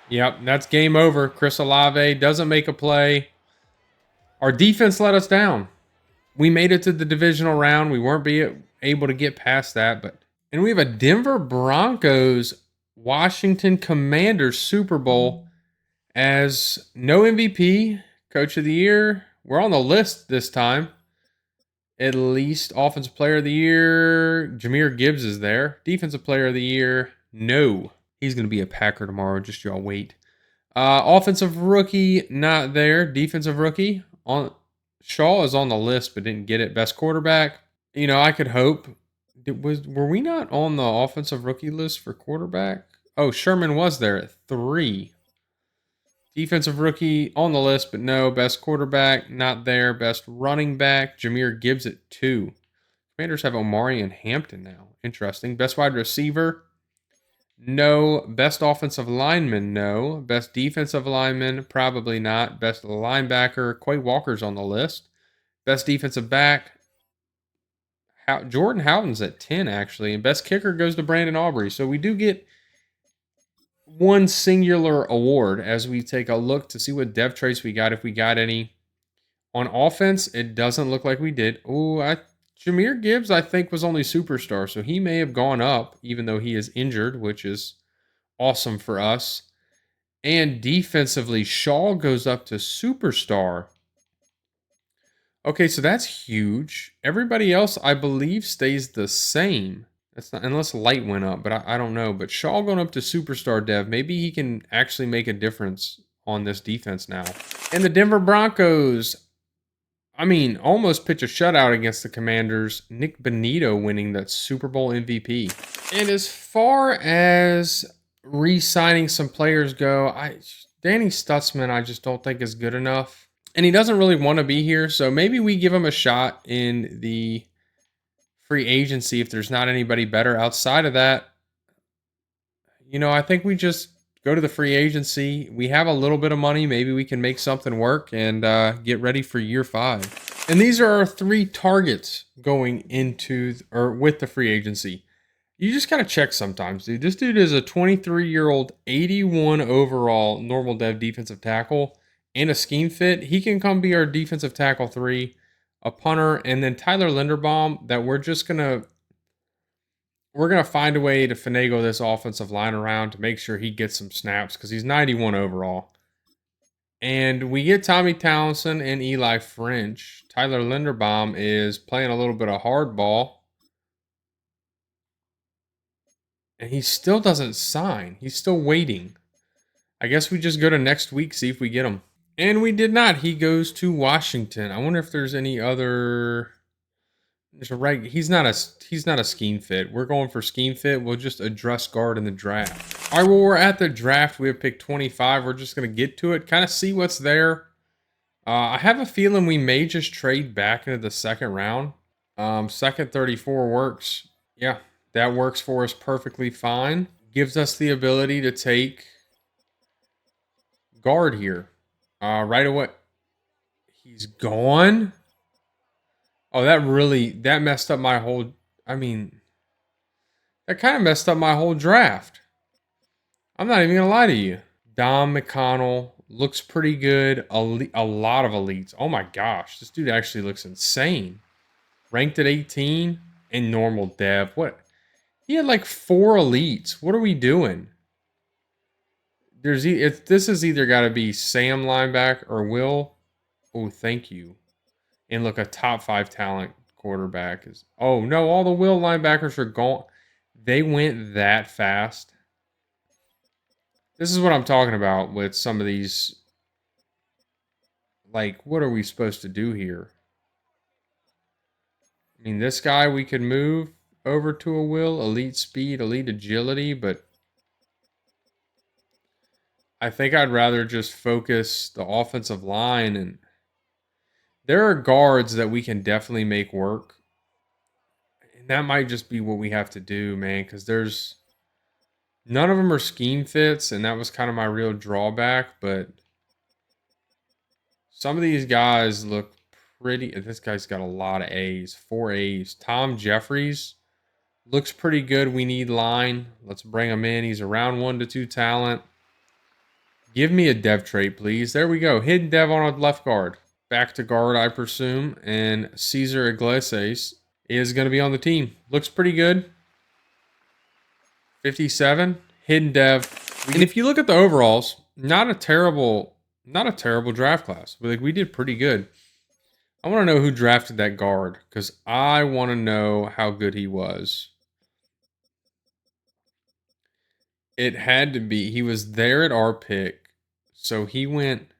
Yep, that's game over. Chris Olave doesn't make a play. Our defense let us down. We made it to the divisional round. We weren't able to get past that. And we have a Denver Broncos Washington Commanders Super Bowl as no MVP, Coach of the Year. We're on the list this time. At least Offensive Player of the Year. Jahmyr Gibbs is there. Defensive Player of the Year. No. He's going to be a Packer tomorrow. Just y'all wait. Offensive Rookie, not there. Defensive Rookie. Shough is on the list, but didn't get it. Best Quarterback. You know, I could hope. Were we not on the Offensive Rookie list for quarterback? Oh, Sherman was there at 3. Defensive Rookie on the list, but no. Best Quarterback, not there. Best Running Back, Jahmyr Gibbs at 2. Commanders have Omari and Hampton now. Interesting. Best Wide Receiver, no. Best Offensive Lineman, no. Best Defensive Lineman, probably not. Best Linebacker, Quay Walker's on the list. Best Defensive Back, Jordan Houghton's at 10, actually. And Best Kicker goes to Brandon Aubrey. So we do get one singular award as we take a look to see what depth traits we got, if we got any. On offense, it doesn't look like we did. Oh, Jahmyr Gibbs, I think, was only superstar, so he may have gone up, even though he is injured, which is awesome for us. And defensively, Shough goes up to superstar. Okay, so that's huge. Everybody else, I believe, stays the same. That's not, unless light went up, but I don't know. But Shough going up to superstar dev, maybe he can actually make a difference on this defense now. And the Denver Broncos, I mean, almost pitch a shutout against the Commanders. Nick Bonito winning that Super Bowl MVP. And as far as re-signing some players go, Danny Stutzman I just don't think is good enough. And he doesn't really want to be here, so maybe we give him a shot in the free agency if there's not anybody better. Outside of that, you know, I think we just go to the free agency. We have a little bit of money. Maybe we can make something work and get ready for year 5. And these are our 3 targets going into or with the free agency. You just got to check sometimes, dude. This dude is a 23-year-old, 81 overall normal dev defensive tackle and a scheme fit. He can come be our defensive tackle 3. a punter, and then Tyler Linderbaum that we're gonna find a way to finagle this offensive line around to make sure he gets some snaps because he's 91 overall. And we get Tommy Townsend and Eli French. Tyler Linderbaum is playing a little bit of hardball. And he still doesn't sign. He's still waiting. I guess we just go to next week, see if we get him. And we did not. He goes to Washington. I wonder if there's any other. He's not a scheme fit. We're going for scheme fit. We'll just address guard in the draft. All right, well, we're at the draft. We have pick 25. We're just gonna get to it, kind of see what's there. I have a feeling we may just trade back into the second round. Second 34 works. Yeah, that works for us perfectly fine. Gives us the ability to take guard here. Right away. He's gone. Oh, that messed up my whole. I mean, that kind of messed up my whole draft. I'm not even gonna lie to you. Dom McConnell looks pretty good. A lot of elites. Oh my gosh, this dude actually looks insane. Ranked at 18 and normal dev. What? He had like 4 elites. What are we doing? This is either got to be Sam linebacker or Will. Oh, thank you. And look, a top 5 talent quarterback is. Oh no, all the Will linebackers are gone. They went that fast. This is what I'm talking about with some of these. Like, what are we supposed to do here? I mean, this guy we could move over to a Will, elite speed, elite agility, but I think I'd rather just focus the offensive line, and there are guards that we can definitely make work. And that might just be what we have to do, man, because there's none of them are scheme fits, and that was kind of my real drawback, but some of these guys look pretty. This guy's got a lot of A's, 4 A's. Tom Jeffries looks pretty good. We need line. Let's bring him in. He's around 1 to 2 talent. Give me a dev trait, please. There we go. Hidden dev on a left guard. Back to guard, I presume. And Cesar Iglesias is going to be on the team. Looks pretty good. 57. Hidden dev. And if you look at the overalls, not a terrible draft class. We did pretty good. I want to know who drafted that guard because I want to know how good he was. It had to be. He was there at our pick. So he went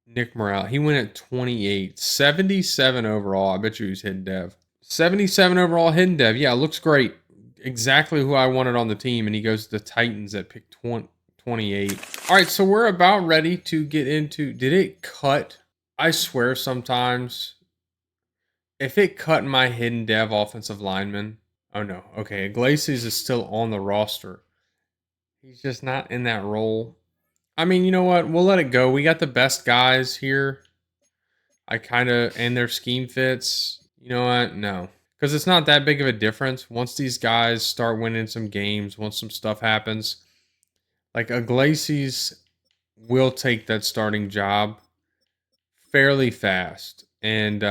Nick Morale. He went at 28. 77 overall. I bet you he's hidden dev. 77 overall hidden dev. Yeah, looks great. Exactly who I wanted on the team. And he goes to the Titans at pick 28. All right, so we're about ready to get into. Did it cut? I swear sometimes if it cut my hidden dev offensive lineman. Oh no. Okay, Iglesias is still on the roster. He's just not in that role. I mean, you know what? We'll let it go. We got the best guys here. And their scheme fits. You know what? No. Because it's not that big of a difference. Once these guys start winning some games, once some stuff happens, like Iglesias will take that starting job fairly fast. And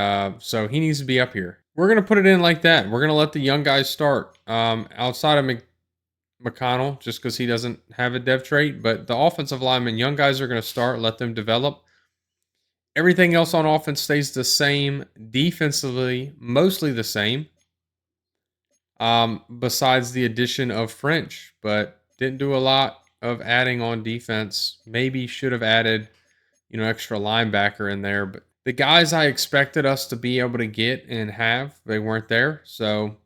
so he needs to be up here. We're going to put it in like that. We're going to let the young guys start. Outside of McConnell, just because he doesn't have a dev trait. But the offensive linemen, young guys are going to start. Let them develop. Everything else on offense stays the same. Defensively, mostly the same. Besides the addition of French. But didn't do a lot of adding on defense. Maybe should have added, extra linebacker in there. But the guys I expected us to be able to get and have, they weren't there. So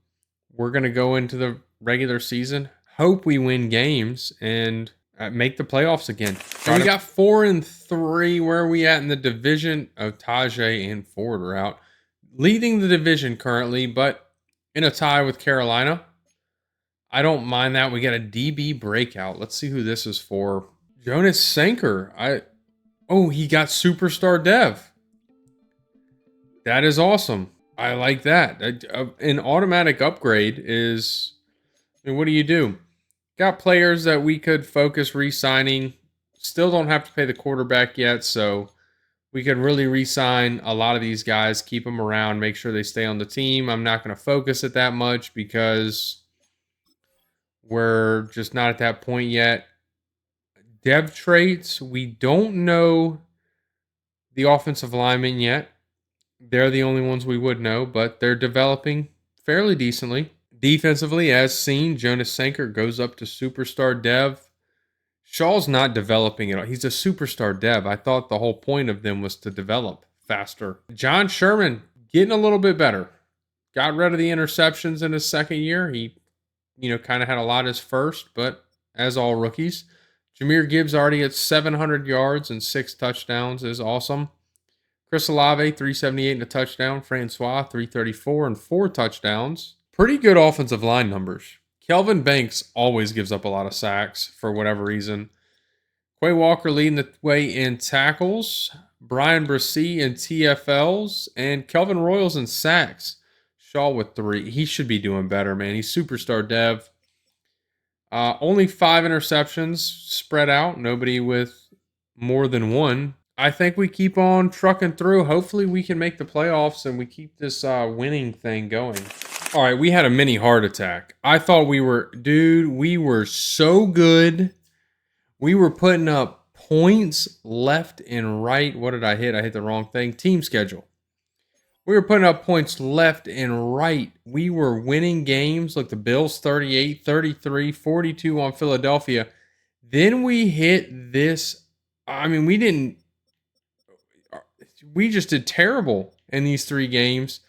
we're going to go into the regular season. Hope we win games and make the playoffs again. And we got 4-3. Where are we at in the division? Oh, Tajay and Ford are out. Leading the division currently, but in a tie with Carolina. I don't mind that. We got a DB breakout. Let's see who this is for. Jonas Sanker. He got superstar dev. That is awesome. I like that. An automatic upgrade is... what do? Got players that we could focus re-signing. Still don't have to pay the quarterback yet, so We could really re-sign a lot of these guys, keep them around, make sure they stay on the team. I'm not going to focus it that much because we're just not at that point yet. Dev traits, we don't know the offensive linemen yet. They're the only ones we would know, but they're developing fairly decently. Defensively, as seen, Jonas Sanker goes up to superstar dev. Shaugh's not developing at all. He's a superstar dev. I thought the whole point of them was to develop faster. John Sherman getting a little bit better. Got rid of the interceptions in his second year. He, kind of had a lot his first, but as all rookies. Jahmyr Gibbs already at 700 yards and 6 touchdowns is awesome. Chris Olave, 378 and a touchdown. Francois, 334 and 4 touchdowns. Pretty good offensive line numbers. Kelvin Banks always gives up a lot of sacks for whatever reason. Quay Walker leading the way in tackles. Brian Brissy in TFLs. And Kelvin Royals in sacks. Shough with 3. He should be doing better, man. He's superstar dev. Only 5 interceptions spread out. Nobody with more than 1. I think we keep on trucking through. Hopefully we can make the playoffs and we keep this winning thing going. All right, we had a mini heart attack. I thought we were so good. We were putting up points left and right. What did I hit? I hit the wrong thing. Team schedule. We were putting up points left and right. We were winning games. Look, the Bills 38, 33, 42 on Philadelphia. Then we hit this. I mean, we just did terrible in these 3 games.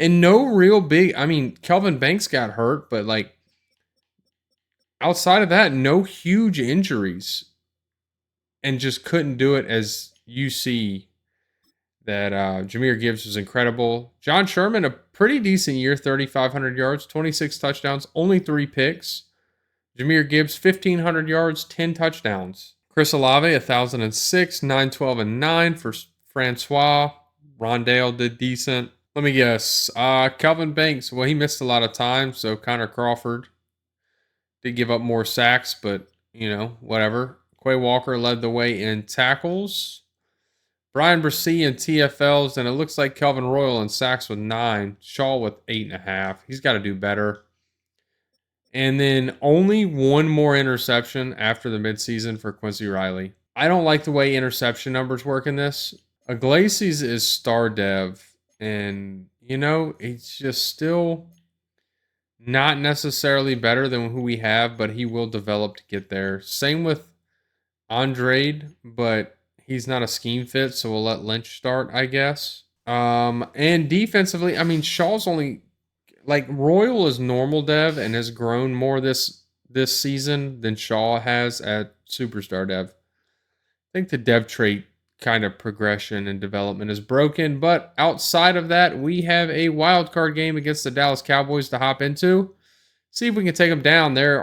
And no real big, Kelvin Banks got hurt, but outside of that, no huge injuries. And just couldn't do it, as you see that Jahmyr Gibbs was incredible. John Sherman, a pretty decent year, 3,500 yards, 26 touchdowns, only 3 picks. Jahmyr Gibbs, 1,500 yards, 10 touchdowns. Chris Olave, 1,006, 912 and 9 for Francois. Rondale did decent. Let me guess. Kelvin Banks, well, he missed a lot of time, so Connor Crawford did give up more sacks, but, whatever. Quay Walker led the way in tackles. Brian Brissy in TFLs, and it looks like Kelvin Royal in sacks with 9. Shough with 8.5. He's got to do better. And then only 1 more interception after the midseason for Quincy Riley. I don't like the way interception numbers work in this. Iglesias is star dev. And, it's just still not necessarily better than who we have, but he will develop to get there. Same with Andrade, but he's not a scheme fit, so we'll let Lynch start, I guess. And defensively, Shaw's only, Royal is normal dev and has grown more this season than Shough has at superstar dev. I think the dev trait kind of progression and development is broken, but outside of that, we have a wild card game against the Dallas Cowboys to hop into. See if we can take them down. They've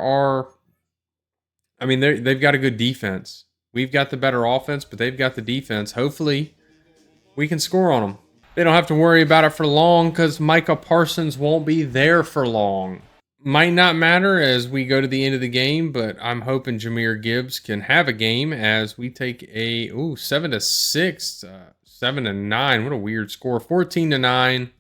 got a good defense. We've got the better offense, but they've got the defense. Hopefully, we can score on them. They don't have to worry about it for long because Micah Parsons won't be there for long. Might not matter as we go to the end of the game, but I'm hoping Jahmyr Gibbs can have a game as we take a 7-6, 7-9. What a weird score. 14-9.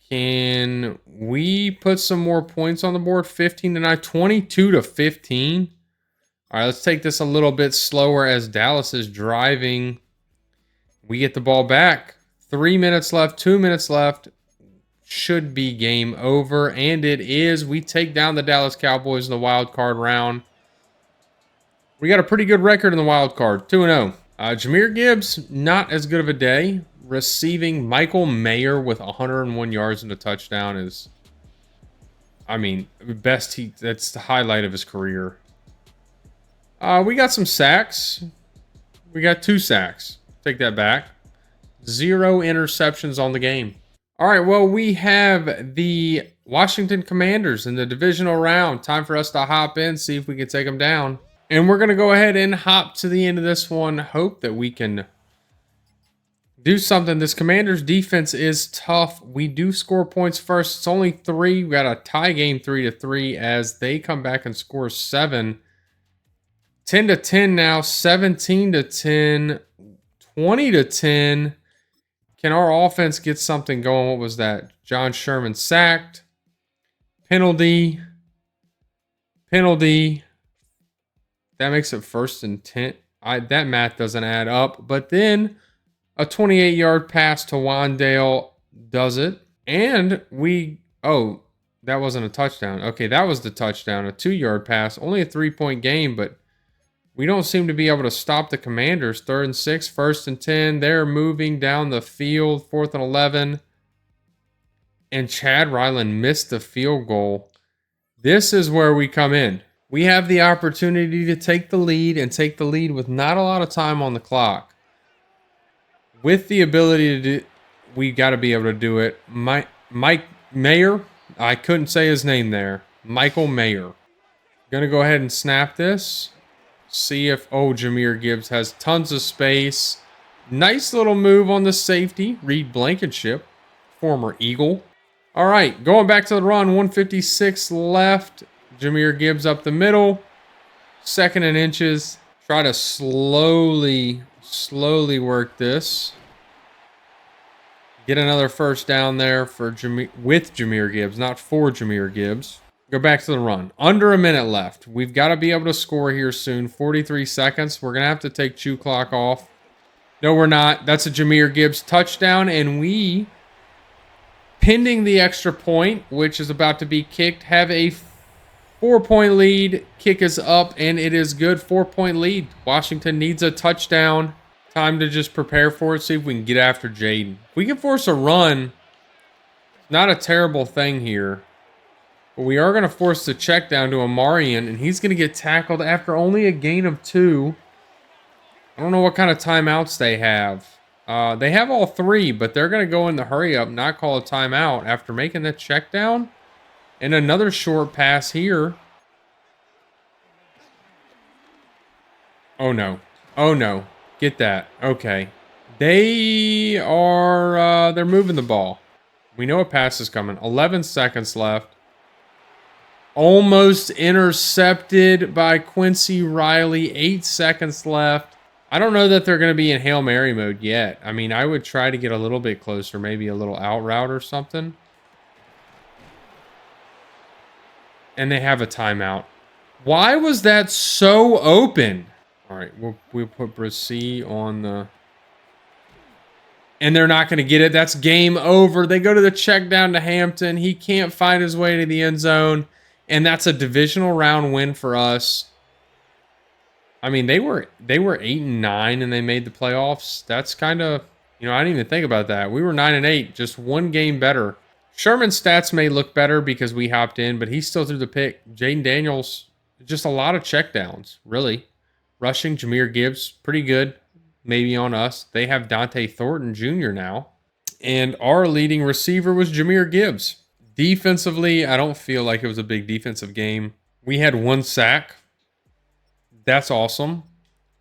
Can we put some more points on the board? 15-9, 22-15. All right, let's take this a little bit slower as Dallas is driving. We get the ball back. 3 minutes left, 2 minutes left. Should be game over, and it is. We take down the Dallas Cowboys in the wild card round. We got a pretty good record in the wild card, 2-0. Jahmyr Gibbs, not as good of a day. Receiving Michael Mayer with 101 yards and a touchdown is, that's the highlight of his career. We got some sacks. We got 2 sacks. Take that back. 0 interceptions on the game. All right, well, we have the Washington Commanders in the divisional round. Time for us to hop in, see if we can take them down. And we're going to go ahead and hop to the end of this one. Hope that we can do something. This Commanders defense is tough. We do score points first. It's only 3. We got a tie game 3-3 as they come back and score 7. 10-10 now, 17-10. 20-10. Can our offense get something going? What was that? John Sherman sacked. Penalty. Penalty. That makes it 1st and 10. That math doesn't add up. But then a 28-yard pass to Wandale does it. And oh, that wasn't a touchdown. Okay, that was the touchdown. A 2-yard pass. Only a 3-point game, but we don't seem to be able to stop the Commanders. 3rd and 6, 1st and 10. They're moving down the field. 4th and 11. And Chad Ryland missed the field goal. This is where we come in. We have the opportunity to take the lead and take the lead with not a lot of time on the clock. With the ability to do, we got to be able to do it. Mike Mayer, I couldn't say his name there. Michael Mayer. Going to go ahead and snap this. See if, Jahmyr Gibbs has tons of space. Nice little move on the safety. Reed Blankenship, former Eagle. All right, going back to the run. 156 left. Jahmyr Gibbs up the middle. 2nd and inches. Try to slowly work this. Get another 1st down there for with Jahmyr Gibbs, not for Jahmyr Gibbs. Go back to the run. Under a minute left. We've got to be able to score here soon. 43 seconds. We're going to have to take chew clock off. No, we're not. That's a Jahmyr Gibbs touchdown, and we, pending the extra point, which is about to be kicked, have a 4-point lead. Kick is up, and it is good. 4-point lead. Washington needs a touchdown. Time to just prepare for it. See if we can get after Jaden. If we can force a run, not a terrible thing here. But we are going to force the check down to Amarian, and he's going to get tackled after only a gain of 2. I don't know what kind of timeouts they have. They have all 3, but they're going to go in the hurry up, not call a timeout after making the check down. And another short pass here. Oh, no. Oh, no. Get that. Okay. They're moving the ball. We know a pass is coming. 11 seconds left. Almost intercepted by Quincy Riley. 8 seconds left. I don't know that they're going to be in Hail Mary mode yet. I mean, I would try to get a little bit closer. Maybe a little out route or something. And they have a timeout. Why was that so open? All right, we'll put Brissy on the... And they're not going to get it. That's game over. They go to the check down to Hampton. He can't find his way to the end zone. And that's a divisional round win for us. I mean, they were 8-9 and they made the playoffs. That's kind of, I didn't even think about that. We were 9-8, just one game better. Sherman's stats may look better because we hopped in, but he still threw the pick. Jaden Daniels, just a lot of checkdowns, really. Rushing, Jahmyr Gibbs, pretty good. Maybe on us. They have Dante Thornton Jr. now. And our leading receiver was Jahmyr Gibbs. Defensively, I don't feel like it was a big defensive game. We had 1 sack. That's awesome.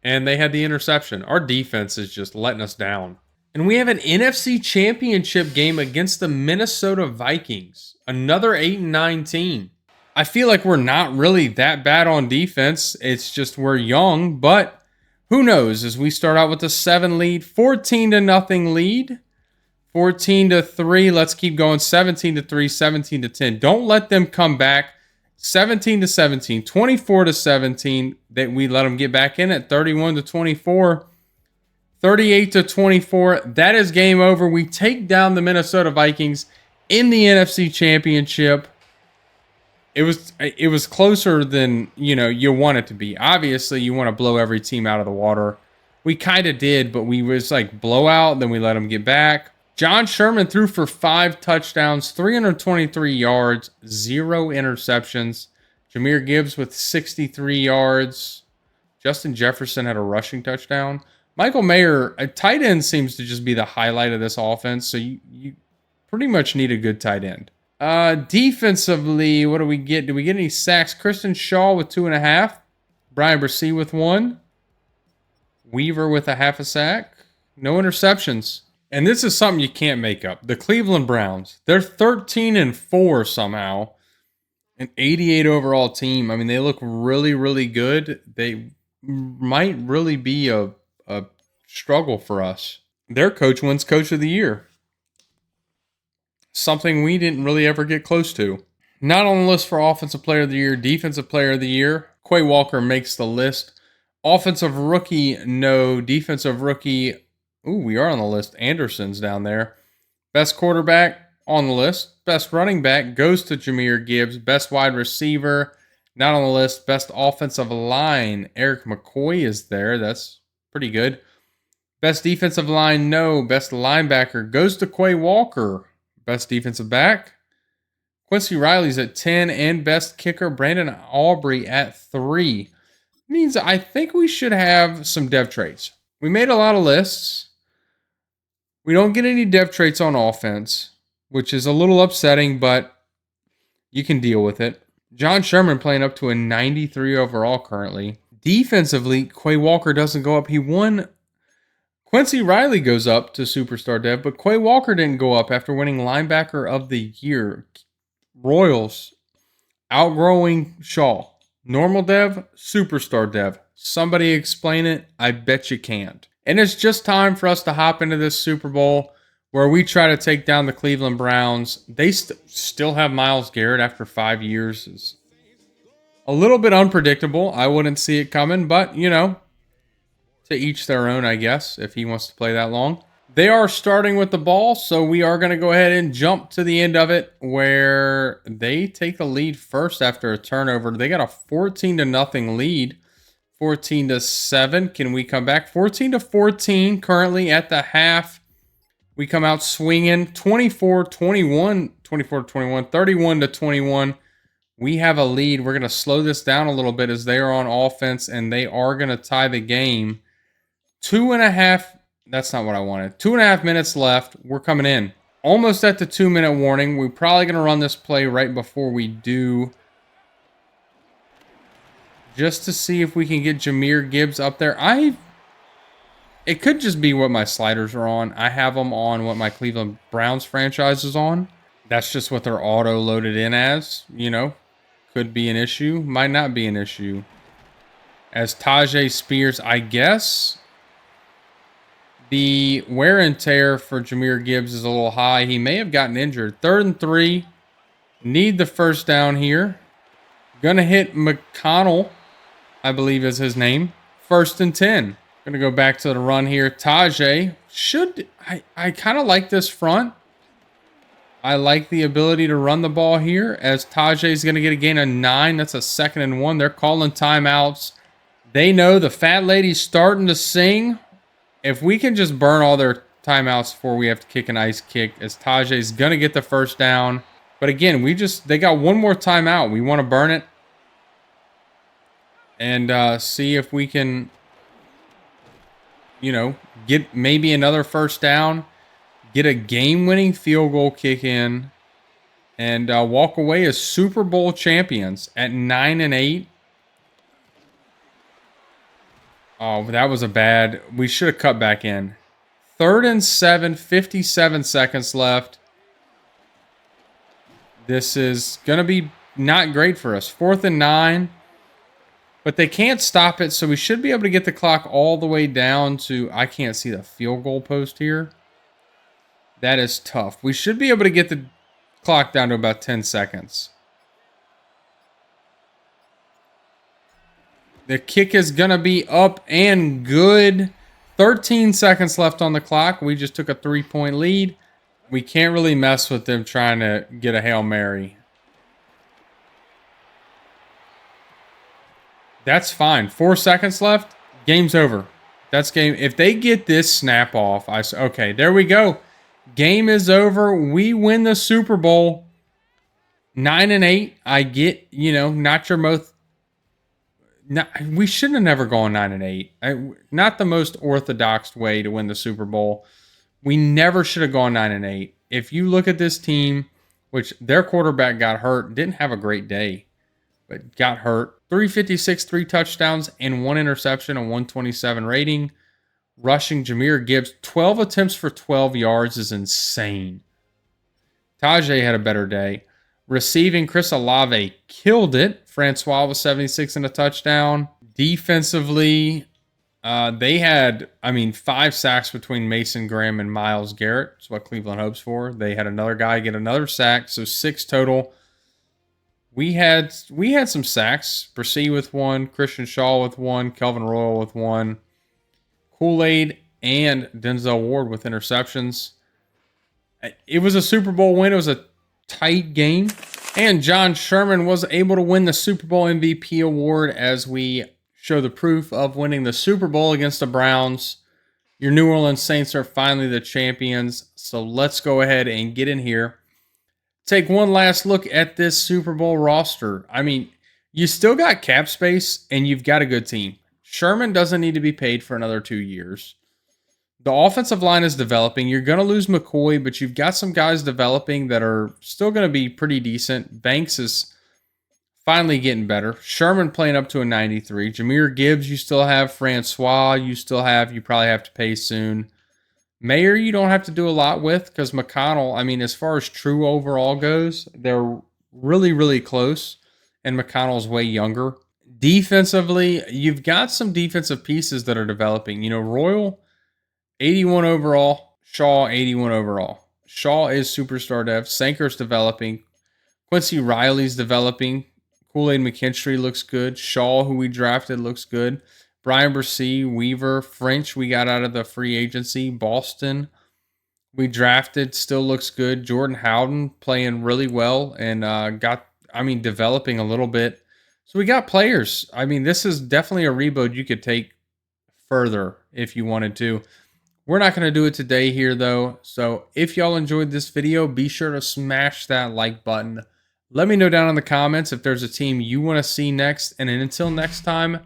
And they had the interception. Our defense is just letting us down. And we have an NFC Championship game against the Minnesota Vikings. Another 8-9 team. I feel like we're not really that bad on defense. It's just we're young, but who knows? As we start out with a 7 lead, 14-0 lead, 14-3. Let's keep going. 17-3, 17-10. Don't let them come back. 17-17, 24-17. That we let them get back in at 31-24. 38-24. That is game over. We take down the Minnesota Vikings in the NFC Championship. It was closer than, you want it to be. Obviously, you want to blow every team out of the water. We kind of did, but we was like blowout, then we let them get back. John Sherman threw for 5 touchdowns, 323 yards, 0 interceptions. Jahmyr Gibbs with 63 yards. Justin Jefferson had a rushing touchdown. Michael Mayer, a tight end seems to just be the highlight of this offense, so you pretty much need a good tight end. Defensively, what do we get? Do we get any sacks? Kristen Shough with 2.5. Brian Brissy with 1. Weaver with a half a sack. No interceptions. And this is something you can't make up. The Cleveland Browns, they're 13-4 somehow. An 88 overall team. I mean, they look really, really good. They might really be a struggle for us. Their coach wins Coach of the Year. Something we didn't really ever get close to. Not on the list for Offensive Player of the Year, Defensive Player of the Year. Quay Walker makes the list. Offensive Rookie, no. Defensive Rookie, ooh, we are on the list. Anderson's down there. Best Quarterback, on the list. Best Running Back goes to Jahmyr Gibbs. Best Wide Receiver, not on the list. Best Offensive Line, Eric McCoy is there. That's pretty good. Best Defensive Line, no. Best Linebacker goes to Quay Walker. Best Defensive Back, Quincy Riley's at 10. And Best Kicker, Brandon Aubrey at 3. Means I think we should have some dev traits. We made a lot of lists. We don't get any dev traits on offense, which is a little upsetting, but you can deal with it. John Sherman playing up to a 93 overall currently. Defensively, Quay Walker doesn't go up. He won. Quincy Riley goes up to Superstar Dev, but Quay Walker didn't go up after winning Linebacker of the Year. Royals outgrowing Shough. Normal Dev, Superstar Dev. Somebody explain it. I bet you can't. And it's just time for us to hop into this Super Bowl where we try to take down the Cleveland Browns. They still have Myles Garrett after 5 years. It's a little bit unpredictable. I wouldn't see it coming, but, you know, to each their own, I guess, if he wants to play that long. They are starting with the ball, so we are going to go ahead and jump to the end of it where they take the lead first after a turnover. They got a 14-0 lead. 14-7. Can we come back? 14-14 currently at the half. We come out swinging 24-21, 24-21, 31-21. We have a lead. We're going to slow this down a little bit as they are on offense, and they are going to tie the game. 2.5. That's not what I wanted. 2.5 minutes left. We're coming in. Almost at the 2-minute warning. We're probably going to run this play right before we do, just to see if we can get Jahmyr Gibbs up there. It could just be what my sliders are on. I have them on what my Cleveland Browns franchise is on. That's just what they're auto-loaded in as. You know, could be an issue. Might not be an issue. As Tajay Spears, I guess the wear and tear for Jahmyr Gibbs is a little high. He may have gotten injured. 3rd and 3. Need the first down here. Gonna hit McConnell, I believe is his name. 1st and 10. Gonna go back to the run here. Tajay I kind of like this front. I like the ability to run the ball here as Tajay's gonna get a gain of 9. That's a 2nd and 1. They're calling timeouts. They know the fat lady's starting to sing. If we can just burn all their timeouts before we have to kick an ice kick, as Tajay's gonna get the first down. But again, they got one more timeout. We want to burn it and see if we can, you know, get maybe another first down, get a game-winning field goal kick in, and walk away as Super Bowl champions at 9-8. Oh, that was a bad. We should have cut back in. 3rd and 7, 57 seconds left. This is going to be not great for us. 4th and 9. But they can't stop it, so we should be able to get the clock all the way down to... I can't see the field goal post here. That is tough. We should be able to get the clock down to about 10 seconds. The kick is going to be up and good. 13 seconds left on the clock. We just took a 3-point lead. We can't really mess with them trying to get a Hail Mary. That's fine. 4 seconds left. Game's over. That's game. If they get this snap off, okay, there we go. Game is over. We win the Super Bowl. 9-8. I get, you know, not your most... we shouldn't have never gone 9-8. Not the most orthodox way to win the Super Bowl. We never should have gone 9-8. If you look at this team, which their quarterback got hurt, didn't have a great day, but got hurt. 356, 3 touchdowns, and 1 interception, a 127 rating. Rushing Jahmyr Gibbs, 12 attempts for 12 yards is insane. Tajay had a better day. Receiving, Chris Olave killed it. Francois was 76 and a touchdown. Defensively, They had, I mean, 5 sacks between Mason Graham and Myles Garrett. That's what Cleveland hopes for. They had another guy get another sack, so 6 total. We had some sacks. Brissy with 1, Christian Shough with 1, Kelvin Royal with 1, Kool-Aid and Denzel Ward with interceptions. It was a Super Bowl win. It was a tight game. And John Sherman was able to win the Super Bowl MVP award as we show the proof of winning the Super Bowl against the Browns. Your New Orleans Saints are finally the champions. So let's go ahead and get in here. Take one last look at this Super Bowl roster. I mean, you still got cap space and you've got a good team. Sherman doesn't need to be paid for another 2 years. The offensive line is developing. You're going to lose McCoy, but you've got some guys developing that are still going to be pretty decent. Banks is finally getting better. Sherman playing up to a 93. Jahmyr Gibbs, you still have. Francois, you probably have to pay soon. Mayer, you don't have to do a lot with because McConnell, I mean, as far as true overall goes, they're really, really close, and McConnell's way younger. Defensively, you've got some defensive pieces that are developing. You know, Royal, 81 overall. Shough, 81 overall. Shough is superstar dev. Sanker's developing. Quincy Riley's developing. Kool-Aid McKinstry looks good. Shough, who we drafted, looks good. Brian Brissy, Weaver, French, we got out of the free agency. Boston, we drafted, still looks good. Jordan Howden playing really well and developing a little bit. So we got players. I mean, this is definitely a rebuild you could take further if you wanted to. We're not going to do it today here, though. So if y'all enjoyed this video, be sure to smash that like button. Let me know down in the comments if there's a team you want to see next. And until next time,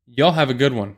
y'all have a good one.